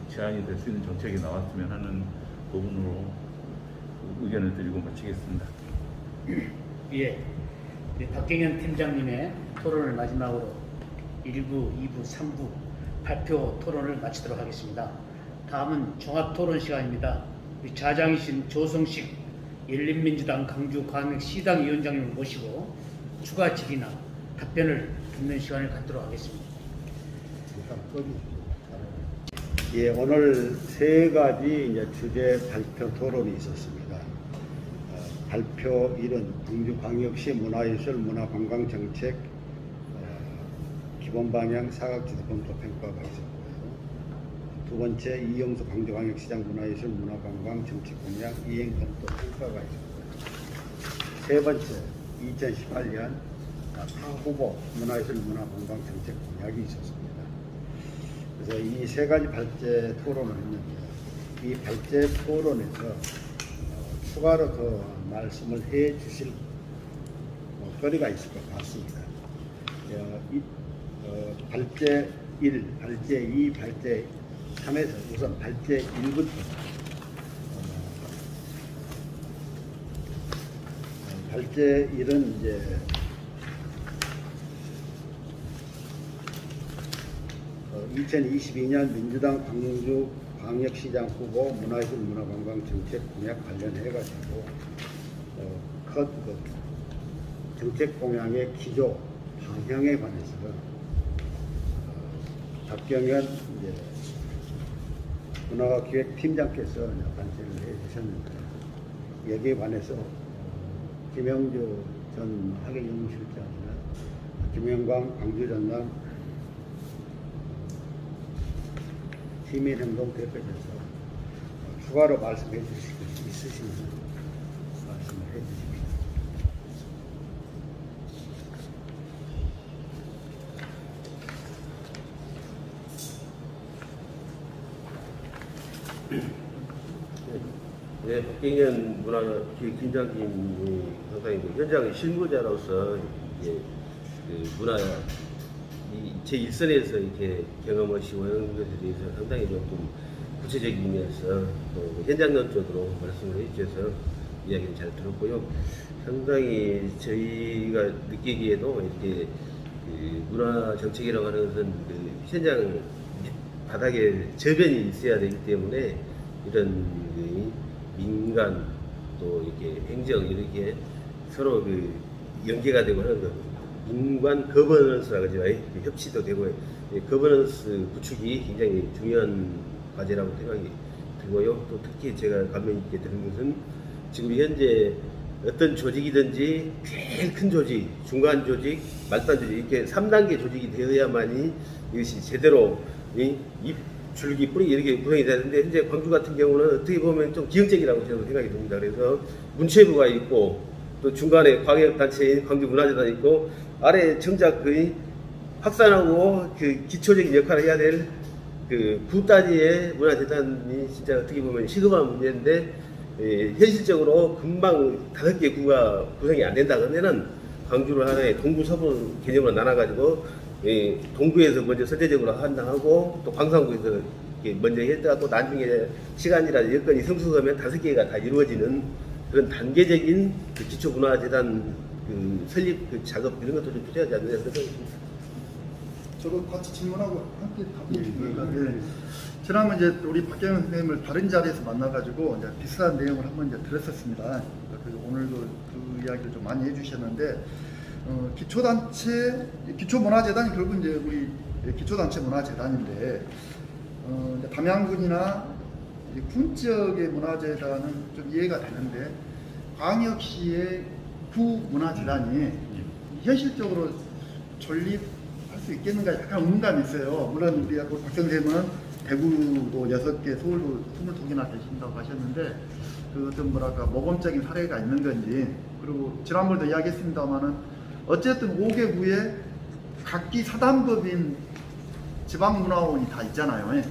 제한이 될 수 있는 정책이 나왔으면 하는 부분으로 의견을 드리고 마치겠습니다. 예, 우리 박경현 팀장님의 토론을 마지막으로 1부, 2부, 3부 발표 토론을 마치도록 하겠습니다. 다음은 종합토론 시간입니다. 우리 좌장이신 조성식 열린민주당 광주광역시당 위원장님을 모시고 추가 질의나 답변을 듣는 시간을 갖도록 하겠습니다. 예, 오늘 세 가지 이제 주제 발표 토론이 있었습니다. 발표 1은 광주광역시 문화예술 문화관광정책 기본방향 사각지대 검토평가가 있었고요. 두 번째 이영수 광주광역시장 문화예술 문화관광정책 공약 이행검토평가가 있었고요. 세 번째 2018년 타 후보 문화예술 문화관광정책 공약이 있었습니다. 그래서 이 세 가지 발제 토론을 했는데 이 발제 토론에서 추가로 더 말씀을 해 주실 거리가 있을 것 같습니다. 발제 1, 발제 2, 발제 3에서 우선 발제 1부터 발제 1은 이제 (2022년) 민주당 광주광역시장 후보 문화예술 문화관광정책 공약 관련해가지고 정책 공약의 기조 방향에 관해서 박경현 이제 문화기획팀장께서 반세를 해주셨는데 여기에 관해서 김영주 전 학예연구실장이나 김영광 광주전남 시민행동 대표께서 추가로 말씀해 주실 것 있으시면 말씀을 해 주십시오. 네, 박경현 문화기획팀장님이 상당히 현장 실무자로서 이제 문화 제1선에서 이렇게 경험하시고 이런 것에 대해서 상당히 조금 구체적인 면에서 또 현장 연적으로 말씀을 해주셔서 이야기를 잘 들었고요. 상당히 저희가 느끼기에도 이렇게 문화 정책이라고 하는 것은 현장 바닥에 저변이 있어야 되기 때문에 이런 민간 또 이렇게 행정 이렇게 서로 연계가 되고 하는 것, 민관 거버넌스라고 하죠. 협치도 되고 거버넌스 구축이 굉장히 중요한 과제라고 생각이 들고요. 또 특히 제가 감명 있게 들은 것은 지금 현재 어떤 조직이든지 제일 큰 조직, 중간 조직, 말단 조직 이렇게 3단계 조직이 되어야만이 이것이 제대로 줄기 뿌리 이렇게 구성이 되는데 현재 광주 같은 경우는 어떻게 보면 좀 기형적이라고 저는 생각이 듭니다. 그래서 문체부가 있고 또 중간에 광역단체인 광주문화재단이 있고 아래 정작 확산하고 기초적인 역할을 해야 될 구단위의 문화재단이 진짜 어떻게 보면 시급한 문제인데 현실적으로 금방 5개 구가 구성이 안 된다 그러면은 광주를 하나의 동부 서부 개념으로 나눠가지고 동구에서 먼저 선제적으로 한다하고 또 광산구에서 먼저 했다가 또 나중에 시간이나 여건이 성숙하면 5개가 다 이루어지는 그런 단계적인 기초문화재단 설립 작업 이런 것도 좀 필요하지 않느냐 생각합니다. 저도 같이 질문하고 함께 답변드립니다. 네. 지난번 이제 우리 박경현 선생님을 다른 자리에서 만나가지고 이제 비슷한 내용을 한번 이제 들었었습니다. 그래서 오늘도 그 이야기를 좀 많이 해주셨는데 기초단체, 기초문화재단이 결국 이제 우리 기초단체 문화재단인데 이제 담양군이나 군 지역의 문화재단은 좀 이해가 되는데 광역시의 구문화재단이 현실적으로 존립할 수 있겠는가 약간 의문감이 있어요. 물론 우리 박 선생님은 대구도 6개, 서울도 22개나 되신다고 하셨는데 그 어떤 뭐랄까 모범적인 사례가 있는 건지 그리고 지난번에도 이야기했습니다만은 어쨌든 5개 구에 각기 사단법인 지방문화원이 다 있잖아요.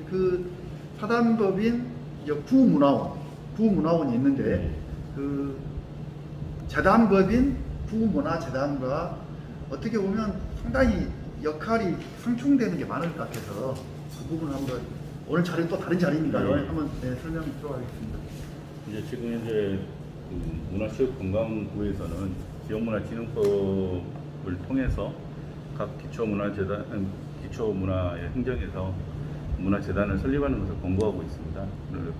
그 사단법인 구문화원이 있는데 그 재단법인 구문화재단과 어떻게 보면 상당히 역할이 상충되는 게 많을 것 같아서 그 부분 한번 오늘 자리는 또 다른 자리니까요. 한번 설명 들어가겠습니다. 이제 지금 현재 문화체육관광부에서는 지역문화진흥법을 통해서 각 기초문화의 행정에서 문화재단을 설립하는 것을 권고하고 있습니다.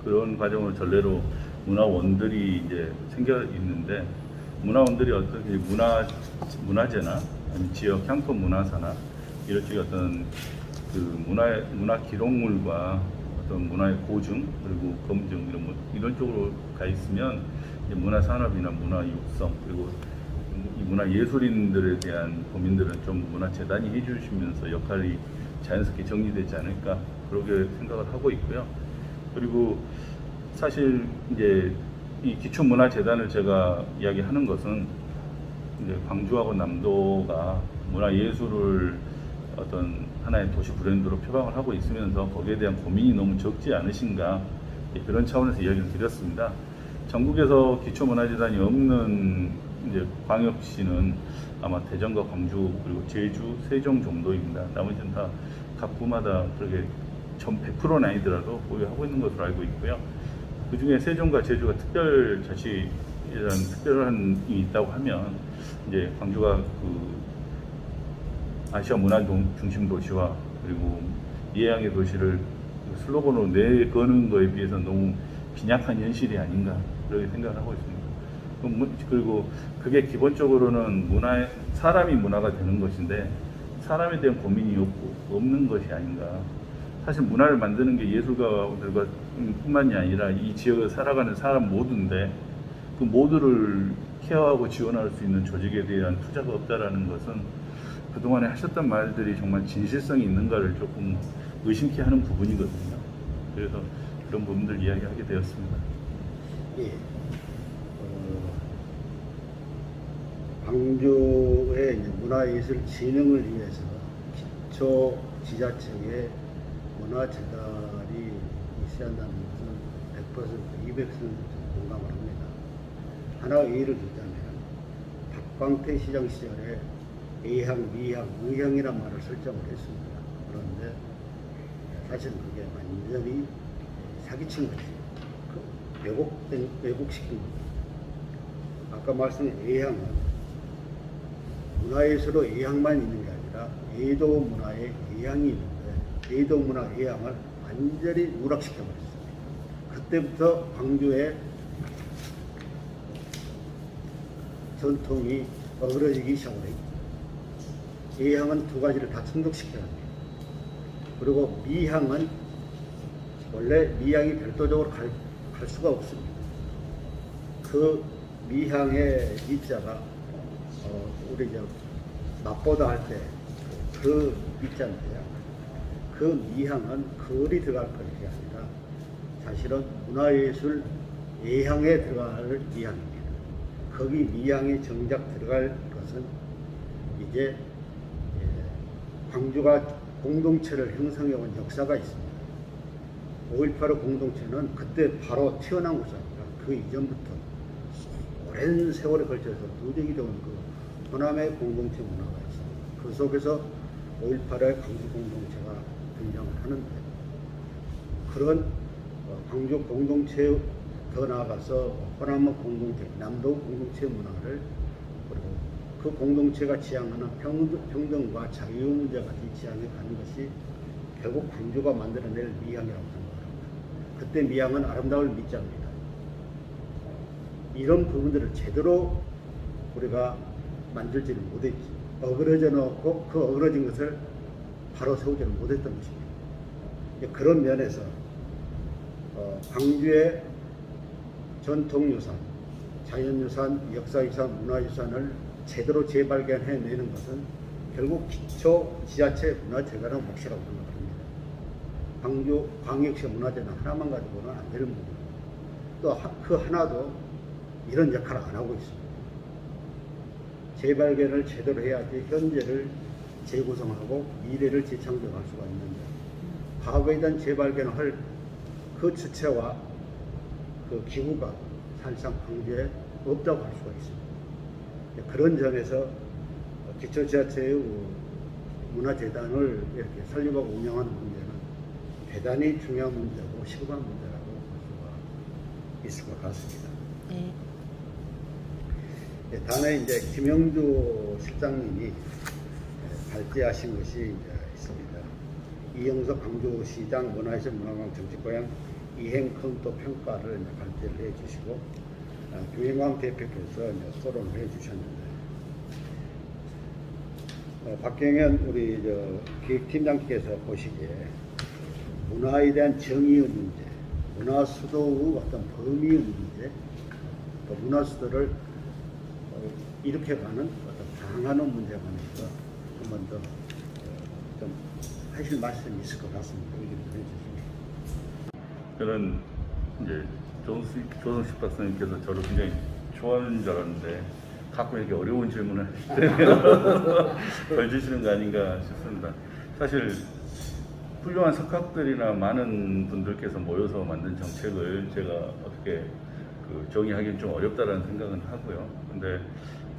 그런 과정을 전례로 문화원들이 이제 생겨 있는데 문화원들이 어떻게 문화재나 아니면 지역 향토 문화사나 이런 쪽의 어떤 문화 기록물과 어떤 문화의 고증 그리고 검증 이런 쪽으로 가 있으면 문화산업이나 문화 육성 그리고 이 문화예술인들에 대한 고민들은 좀 문화재단이 해주시면서 역할이 자연스럽게 정리되지 않을까 그렇게 생각을 하고 있고요. 그리고 사실 이제 이 기초문화재단을 제가 이야기하는 것은 이제 광주하고 남도가 문화예술을 어떤 하나의 도시 브랜드로 표방을 하고 있으면서 거기에 대한 고민이 너무 적지 않으신가 그런 차원에서 이야기를 드렸습니다. 전국에서 기초문화재단이 없는 이제 광역시는 아마 대전과 광주 그리고 제주, 세종 정도입니다. 나머지는 다 각 구마다 그렇게 전 100%는 아니더라도 보유하고 있는 것으로 알고 있고요. 그 중에 세종과 제주가 특별한 이 있다고 하면 이제 광주가 아시아 문화 중심 도시와 그리고 이해양의 도시를 슬로건으로 내거는 거에 비해서 너무 빈약한 현실이 아닌가 그렇게 생각을 하고 있습니다. 그리고 그게 기본적으로는 사람이 문화가 되는 것인데 사람에 대한 고민이 없는 것이 아닌가. 사실 문화를 만드는 게 예술가들과 뿐만이 아니라 이 지역에 살아가는 사람 모두인데 그 모두를 케어하고 지원할 수 있는 조직에 대한 투자가 없다라는 것은 그동안에 하셨던 말들이 정말 진실성이 있는가를 조금 의심케 하는 부분이거든요. 그래서 그런 부분들 이야기하게 되었습니다. 예. 광주의 문화예술 진흥을 위해서 기초 지자체의 문화재단이 있어야 한다는 것은 100%, 200% 공감을 합니다. 하나 예를 들자면 박광태 시장 시절에 A항, B항, E항이란 말을 설정을 했습니다. 그런데 사실 그게 완전히 사기친 거지. 왜곡시킨 겁니다. 아까 말씀드린 A항은 문화예술로 A항만 있는 게 아니라 A도 문화에 A항이 있는데 A도 문화 A항을 완전히 누락시켜버렸습니다. 그때부터 광주의 전통이 어그러지기 시작을 했죠. A항은 두 가지를 다 충족시켜야 합니다. 그리고 B항은 원래 B항이 별도적으로 갈 수가 없습니다. 그 미항의 미자가 우리 맛보다 할 때 그 미자인데요. 그 미항은 글이 들어갈 것이 아니라 사실은 문화예술 A항에 들어갈 미항입니다. 거기 미항이 정작 들어갈 것은 이제 광주가 공동체를 형성해온 역사가 있습니다. 5.18 공동체는 그때 바로 튀어나온 것이 아니라 그 이전부터 오랜 세월에 걸쳐서 누적이 되온 그 호남의 공동체 문화가 있습니다. 그 속에서 5.18의 광주 공동체가 등장을 하는데 그런 광주 공동체 더 나아가서 호남 공동체, 남도 공동체 문화를 그리고 그 공동체가 지향하는 평등과 자유 문제 같은 지향해 가는 것이 결국 광주가 만들어낼 미항이라고 생각합니다. 그때 미항은 아름다울 미자입니다. 이런 부분들을 제대로 우리가 만들지를 못했지. 어그러져 놓고 그 어그러진 것을 바로 세우지를 못했던 것입니다. 그런 면에서 광주의 전통유산, 자연유산, 역사유산, 문화유산을 제대로 재발견해내는 것은 결국 기초 지자체 문화재단의 몫이라고 생각합니다. 광주 광역시 문화재단 하나만 가지고는 안 되는 부분입니다. 또 그 하나도 이런 역할을 안 하고 있습니다. 재발견을 제대로 해야지 현재를 재구성하고 미래를 재창조할 수가 있는데 과거에 대한 재발견을 할 그 주체와 그 기구가 사실상 광주에 없다고 할 수가 있습니다. 그런 점에서 기초지자체의 문화재단을 이렇게 설립하고 운영하는 문제는 대단히 중요한 문제고 시급한 문제라고 볼 수가 있을 것 같습니다. 다음에 이제 김영주 실장님이 발제하신 것이 이제 있습니다. 이영석 광주시장 문화예술 문화관 정책고향 이행 검토 평가를 발제를 해주시고 유행광 대표께서 이제 토론을 해주셨는데 박경현 우리 기획팀장께서 보시기에 문화에 대한 정의의 문제, 문화수도의 어떤 범위의 문제, 또 문화수도를 일으켜가는 어떤 방하는 문제에 관해서 한 번 더 좀 하실 말씀이 있을 것 같습니다. 의견 좀 해주시면. 저는 이제 조성식 박사님께서 저를 굉장히 좋아하는 줄 알았는데 가끔 이렇게 어려운 질문을 던지시는 거 아닌가 싶습니다. 사실 훌륭한 석학들이나 많은 분들께서 모여서 만든 정책을 제가 어떻게 정의하기는 좀 어렵다라는 생각은 하고요. 근데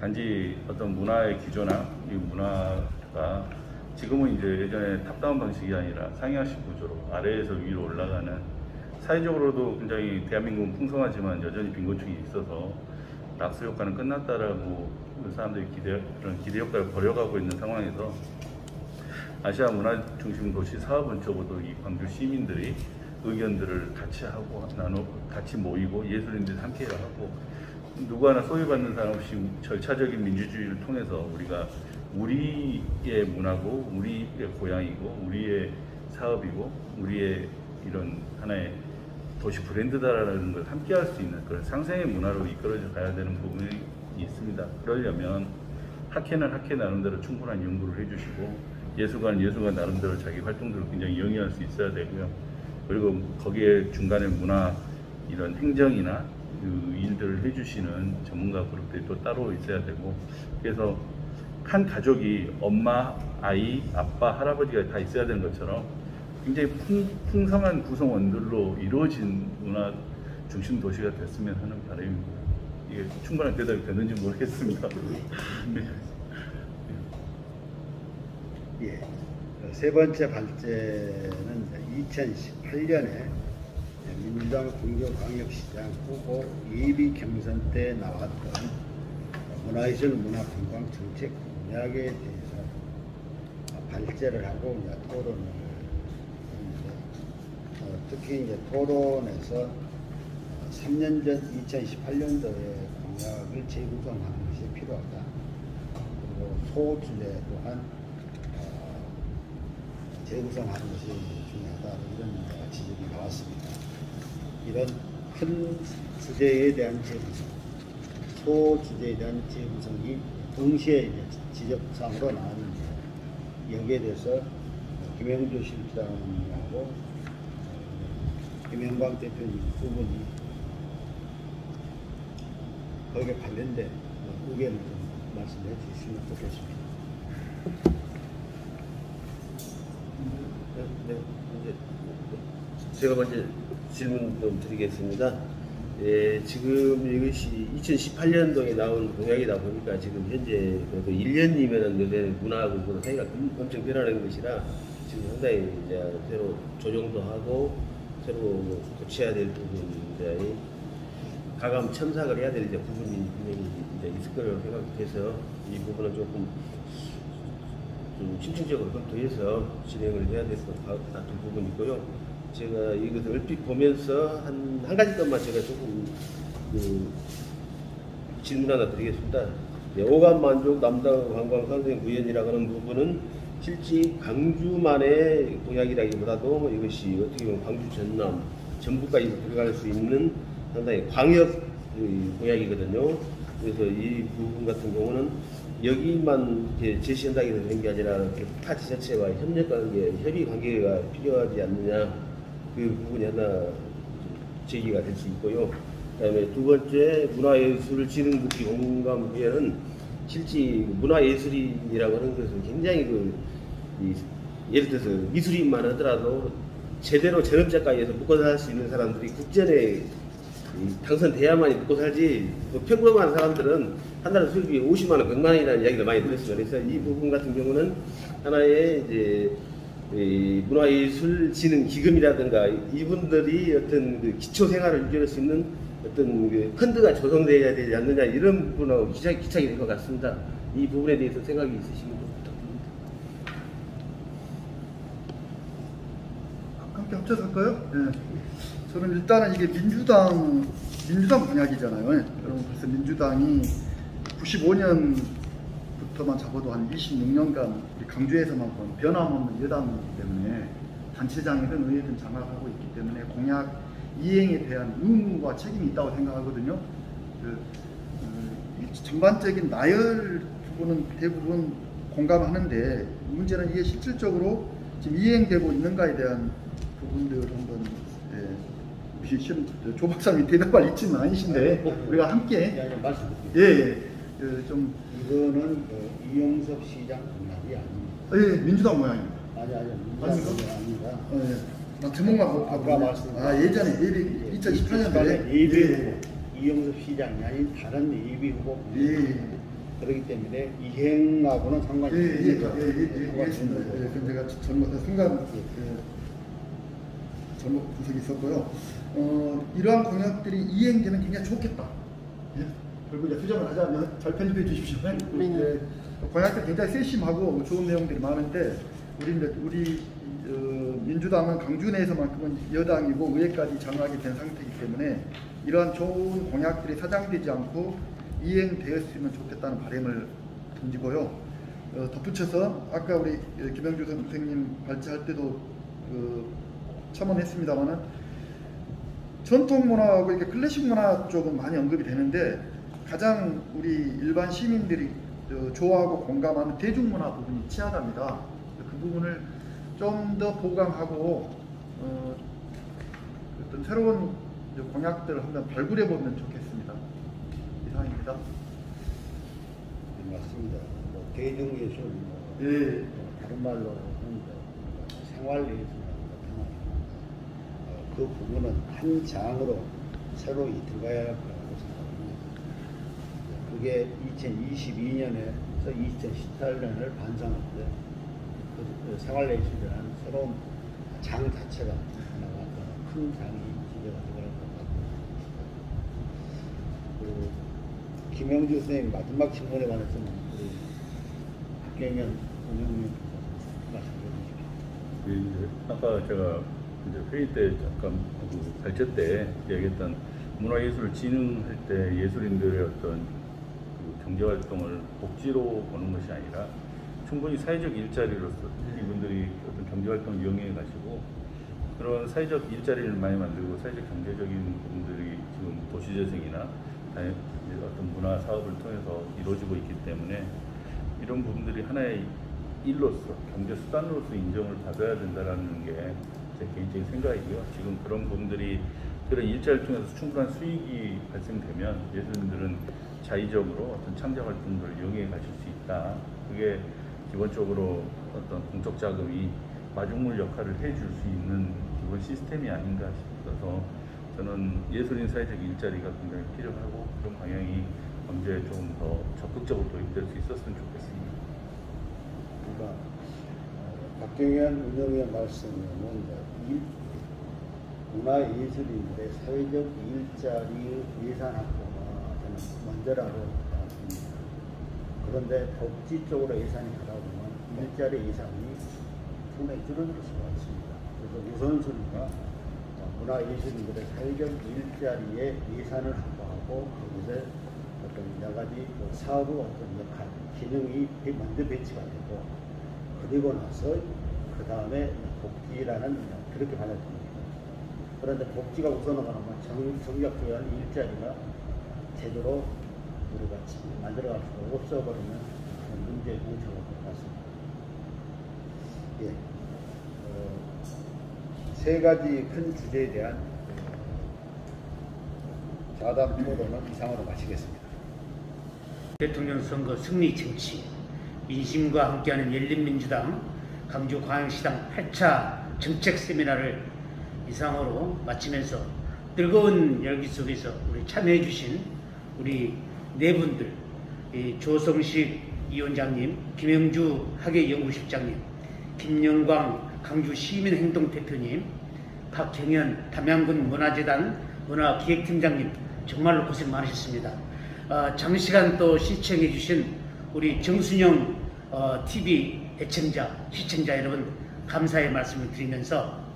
단지 어떤 문화의 기조나 이 문화가 지금은 이제 예전에 탑다운 방식이 아니라 상향식 구조로 아래에서 위로 올라가는 사회적으로도 굉장히 대한민국은 풍성하지만 여전히 빈곤층이 있어서 낙수 효과는 끝났다라고 사람들이 그런 기대 효과를 벌여가고 있는 상황에서 아시아 문화 중심 도시 사업은 적어도 이 광주 시민들이 의견들을 같이 하고 같이 모이고 예술인들이 함께 하고 누구 하나 소외받는 사람 없이 절차적인 민주주의를 통해서 우리가 우리의 문화고 우리의 고향이고 우리의 사업이고 우리의 이런 하나의 도시 브랜드다라는 걸 함께 할 수 있는 그런 상생의 문화로 이끌어져 가야 되는 부분이 있습니다. 그러려면 학회는 학회 나름대로 충분한 연구를 해주시고 예술가는 예술가 나름대로 자기 활동들을 굉장히 영위할 수 있어야 되고요. 그리고 거기에 중간에 문화 이런 행정이나 그 일들을 해주시는 전문가 그룹들이 또 따로 있어야 되고, 그래서 한 가족이 엄마, 아이, 아빠, 할아버지가 다 있어야 되는 것처럼 굉장히 풍성한 구성원들로 이루어진 문화 중심 도시가 됐으면 하는 바람입니다. 이게 충분한 대답이 됐는지 모르겠습니다. 네. 예. 세 번째 발제는 2018년에 민주당 광교광역시장 후보 예비 경선 때 나왔던 문화예술 문화관광 정책 공약에 대해서 발제를 하고 이제 토론을 했는데, 특히 이제 토론에서 3년 전 2018년도에 공약을 재구성하는 것이 필요하다. 그리고 소주제 또한 재구성하는 것이 중요하다. 이런 지적이 나왔습니다. 이런 큰 주제에 대한 재구성, 소주제에 대한 재구성이 동시에 이제 지적사항으로 나왔는데, 여기에 대해서 김영조 실장하고 김영광 대표님 두 분이 거기에 관련된 의견을 좀 말씀해 주시면 좋겠습니다. 네, 이제 제가 먼저 질문 좀 드리겠습니다. 예, 지금 이것이 2018년도에 나온 공약이다 보니까 지금 현재 그래도 1년이면은 요새 문화하고 사이가 엄청 변하는 것이라 지금 상당히 이제 새로 조정도 하고 새로 고쳐야 될 부분에 가감 첨삭을 해야 될 이제 부분이 분명히 이제 있을 거라고 생각해서 이 부분은 조금 좀 심층적으로 검토해서 진행을 해야 될 것 같은 부분이 있고요. 제가 이것을 얼핏 보면서 한 가지 것만 제가 조금 질문 하나 드리겠습니다. 네, 오감 만족 남당 관광 상생 구현이라고 하는 부분은 실제 광주만의 공약이라기보다도 이것이 어떻게 보면 광주 전남 전부까지 들어갈 수 있는 상당히 광역 공약이거든요. 그래서 이 부분 같은 경우는 여기만 이렇게 제시한다고 해서 되는 게 아니라 타 지자체와 협력 관계, 협의 관계가 필요하지 않느냐, 그 부분이 하나 제기가 될 수 있고요. 그다음에 두 번째, 문화예술진흥국기 공감위원회는 실제 문화예술인이라고 하는 것은 굉장히 예를 들어서 미술인만 하더라도 제대로 전업작가에서 먹고 살 수 있는 사람들이 국전에 당선돼야만이 먹고 살지, 평범한 사람들은 한 달에 수입이 50만 원, 100만 원이라는 이야기를 많이 들었습니다. 그래서 이 부분 같은 경우는 하나의 이제 문화예술진흥기금이라든가 이분들이 어떤 그 기초생활을 유지할 수 있는 어떤 그 펀드가 조성되어야 되지 않느냐, 이런 부분하고 기착이 될 것 같습니다. 이 부분에 대해서 생각이 있으시면 좀 부탁드립니다. 함께 합쳐서 할까요? 네. 저는 일단은 이게 민주당 공약이잖아요. 여러분, 그래서 민주당이 95년부터만 잡아도 한 26년간 우리 강주에서만 본 변함없는 여당이기 때문에 단체장이든 의회든 장악하고 있기 때문에 공약 이행에 대한 의무와 책임이 있다고 생각하거든요. 전반적인 나열 부분은 대부분 공감하는데, 문제는 이게 실질적으로 지금 이행되고 있는가에 대한 부분들을 한번 조 박사님이 대답할 이치는 아니신데 우리가 함께 좀 이거는 이용섭 시장 공약이 아닙니다. 민주당 모양입니다. 아니 민주당 아닙니다. 난 제목만 아까 말씀드린 예전에 2018년도에 예비 후보 이용섭 시장이 아닌 다른 예비 후보 그렇기 때문에 이행하고는 상관이 없습니다. 제가 순간 잘못 분석이 있었고요. 이러한 공약들이 이행되면 굉장히 좋겠다. 그리고 이제 수정을 하자면 잘 편집해 주십시오. 공약들 굉장히 세심하고 좋은 내용들이 많은데, 우리 민주당은 강주 내에서만큼은 여당이고 의회까지 장악이 된 상태이기 때문에 이러한 좋은 공약들이 사장되지 않고 이행되었으면 좋겠다는 바람을 던지고요. 덧붙여서 아까 우리 김영주 선생님 발제할 때도 첨언했습니다만은 전통 문화하고 이렇게 클래식 문화 쪽은 많이 언급이 되는데 가장 우리 일반 시민들이 좋아하고 공감하는 대중문화 부분이 취약합니다. 그 부분을 좀 더 보강하고 어떤 새로운 공약들을 한번 발굴해 보면 좋겠습니다. 이상입니다. 네, 맞습니다. 뭐 대중예술, 예. 다른 말로 하는 생활예술이라고 나타나는 그 부분은 한 장으로 새로 들어가야 할 거라고 생각합니다. 그게 2022년에서 2018년을 반성할 때 그 생활예술이라는 새로운 장 자체가 하나가 큰 장이 기대가 들어갈 것 같고, 그 김영주 선생님 마지막 질문에 관해서는 우리 박경현 원장님 말씀해 주시죠. 아까 제가 이제 회의 때 잠깐 발제 때 얘기했던 문화예술을 진흥할 때 예술인들의 어떤 경제활동을 복지로 보는 것이 아니라 충분히 사회적 일자리로서 이분들이 어떤 경제활동을 이용해 가시고 그런 사회적 일자리를 많이 만들고 사회적 경제적인 부분들이 지금 도시재생이나 어떤 문화 사업을 통해서 이루어지고 있기 때문에 이런 부분들이 하나의 일로서 경제 수단으로서 인정을 받아야 된다는 게 제 개인적인 생각이고요. 지금 그런 부분들이 그런 일자리를 통해서 충분한 수익이 발생되면 예술인들은 자의적으로 어떤 창작 활동들을 이용해 가실 수 있다. 그게 기본적으로 어떤 공적 자금이 마중물 역할을 해줄 수 있는 기본 시스템이 아닌가 싶어서 저는 예술인 사회적 일자리가 굉장히 필요하고 그런 방향이 경제에 조금 더 적극적으로 도입될 수 있었으면 좋겠습니다. 그러니까 박경현 운영위원 말씀은 문화예술인들의 사회적 일자리 예산 확보가 저는 먼저라고 생각합니다. 그런데 복지 쪽으로 예산이 가다 보면 일자리 예산이 상당히 줄어들 수가 있습니다. 그래서 우선순위가 문화예술인들의 사회적 일자리에 예산을 확보하고 거기서 어떤 여러 가지 사업의 어떤 역할, 기능이 먼저 배치가 되고 그리고 나서 그 다음에 복지라는 그렇게 받아들입니다. 그런데 복지가 우선으로 가면 정략조한 일자리가 제대로 우리가 만들어갈 수가 없어버리면 문제가 적을 것 같습니다. 예. 세 가지 큰 주제에 대한 자담 토론은 이상으로 마치겠습니다. 대통령 선거 승리 정치, 민심과 함께하는 열린민주당 강주광역시당 8차 정책 세미나를 이상으로 마치면서 뜨거운 열기 속에서 우리 참여해 주신 우리 네 분들, 조성식 위원장님, 김영주 학예연구실장님, 김영광 강주시민행동대표님, 박경현 담양군 문화재단 문화기획팀장님 정말로 고생 많으셨습니다. 장시간 또 시청해 주신 우리 정순영 TV 애청자, 시청자 여러분 감사의 말씀을 드리면서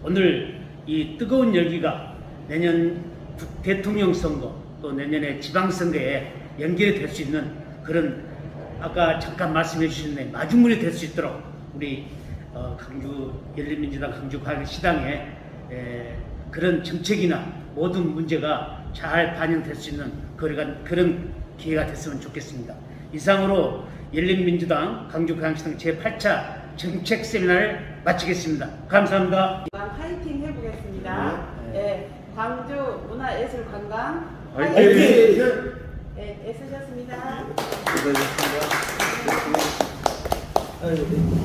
오늘 이 뜨거운 열기가 내년 대통령 선거 또 내년에 지방선거에 연결이 될 수 있는 그런 아까 잠깐 말씀해 주신 마중물이 될 수 있도록 우리 강주 열린민주당 강주광역시당의 그런 정책이나 모든 문제가 잘 반영될 수 있는 그런 기회가 됐으면 좋겠습니다. 이상으로 열린민주당 강주광역시당 제8차 정책 세미나를 마치겠습니다. 감사합니다. 파이팅 해보겠습니다. 네, 광주 문화예술관광 화이팅! 네, 애쓰셨습니다. 수고하셨습니다.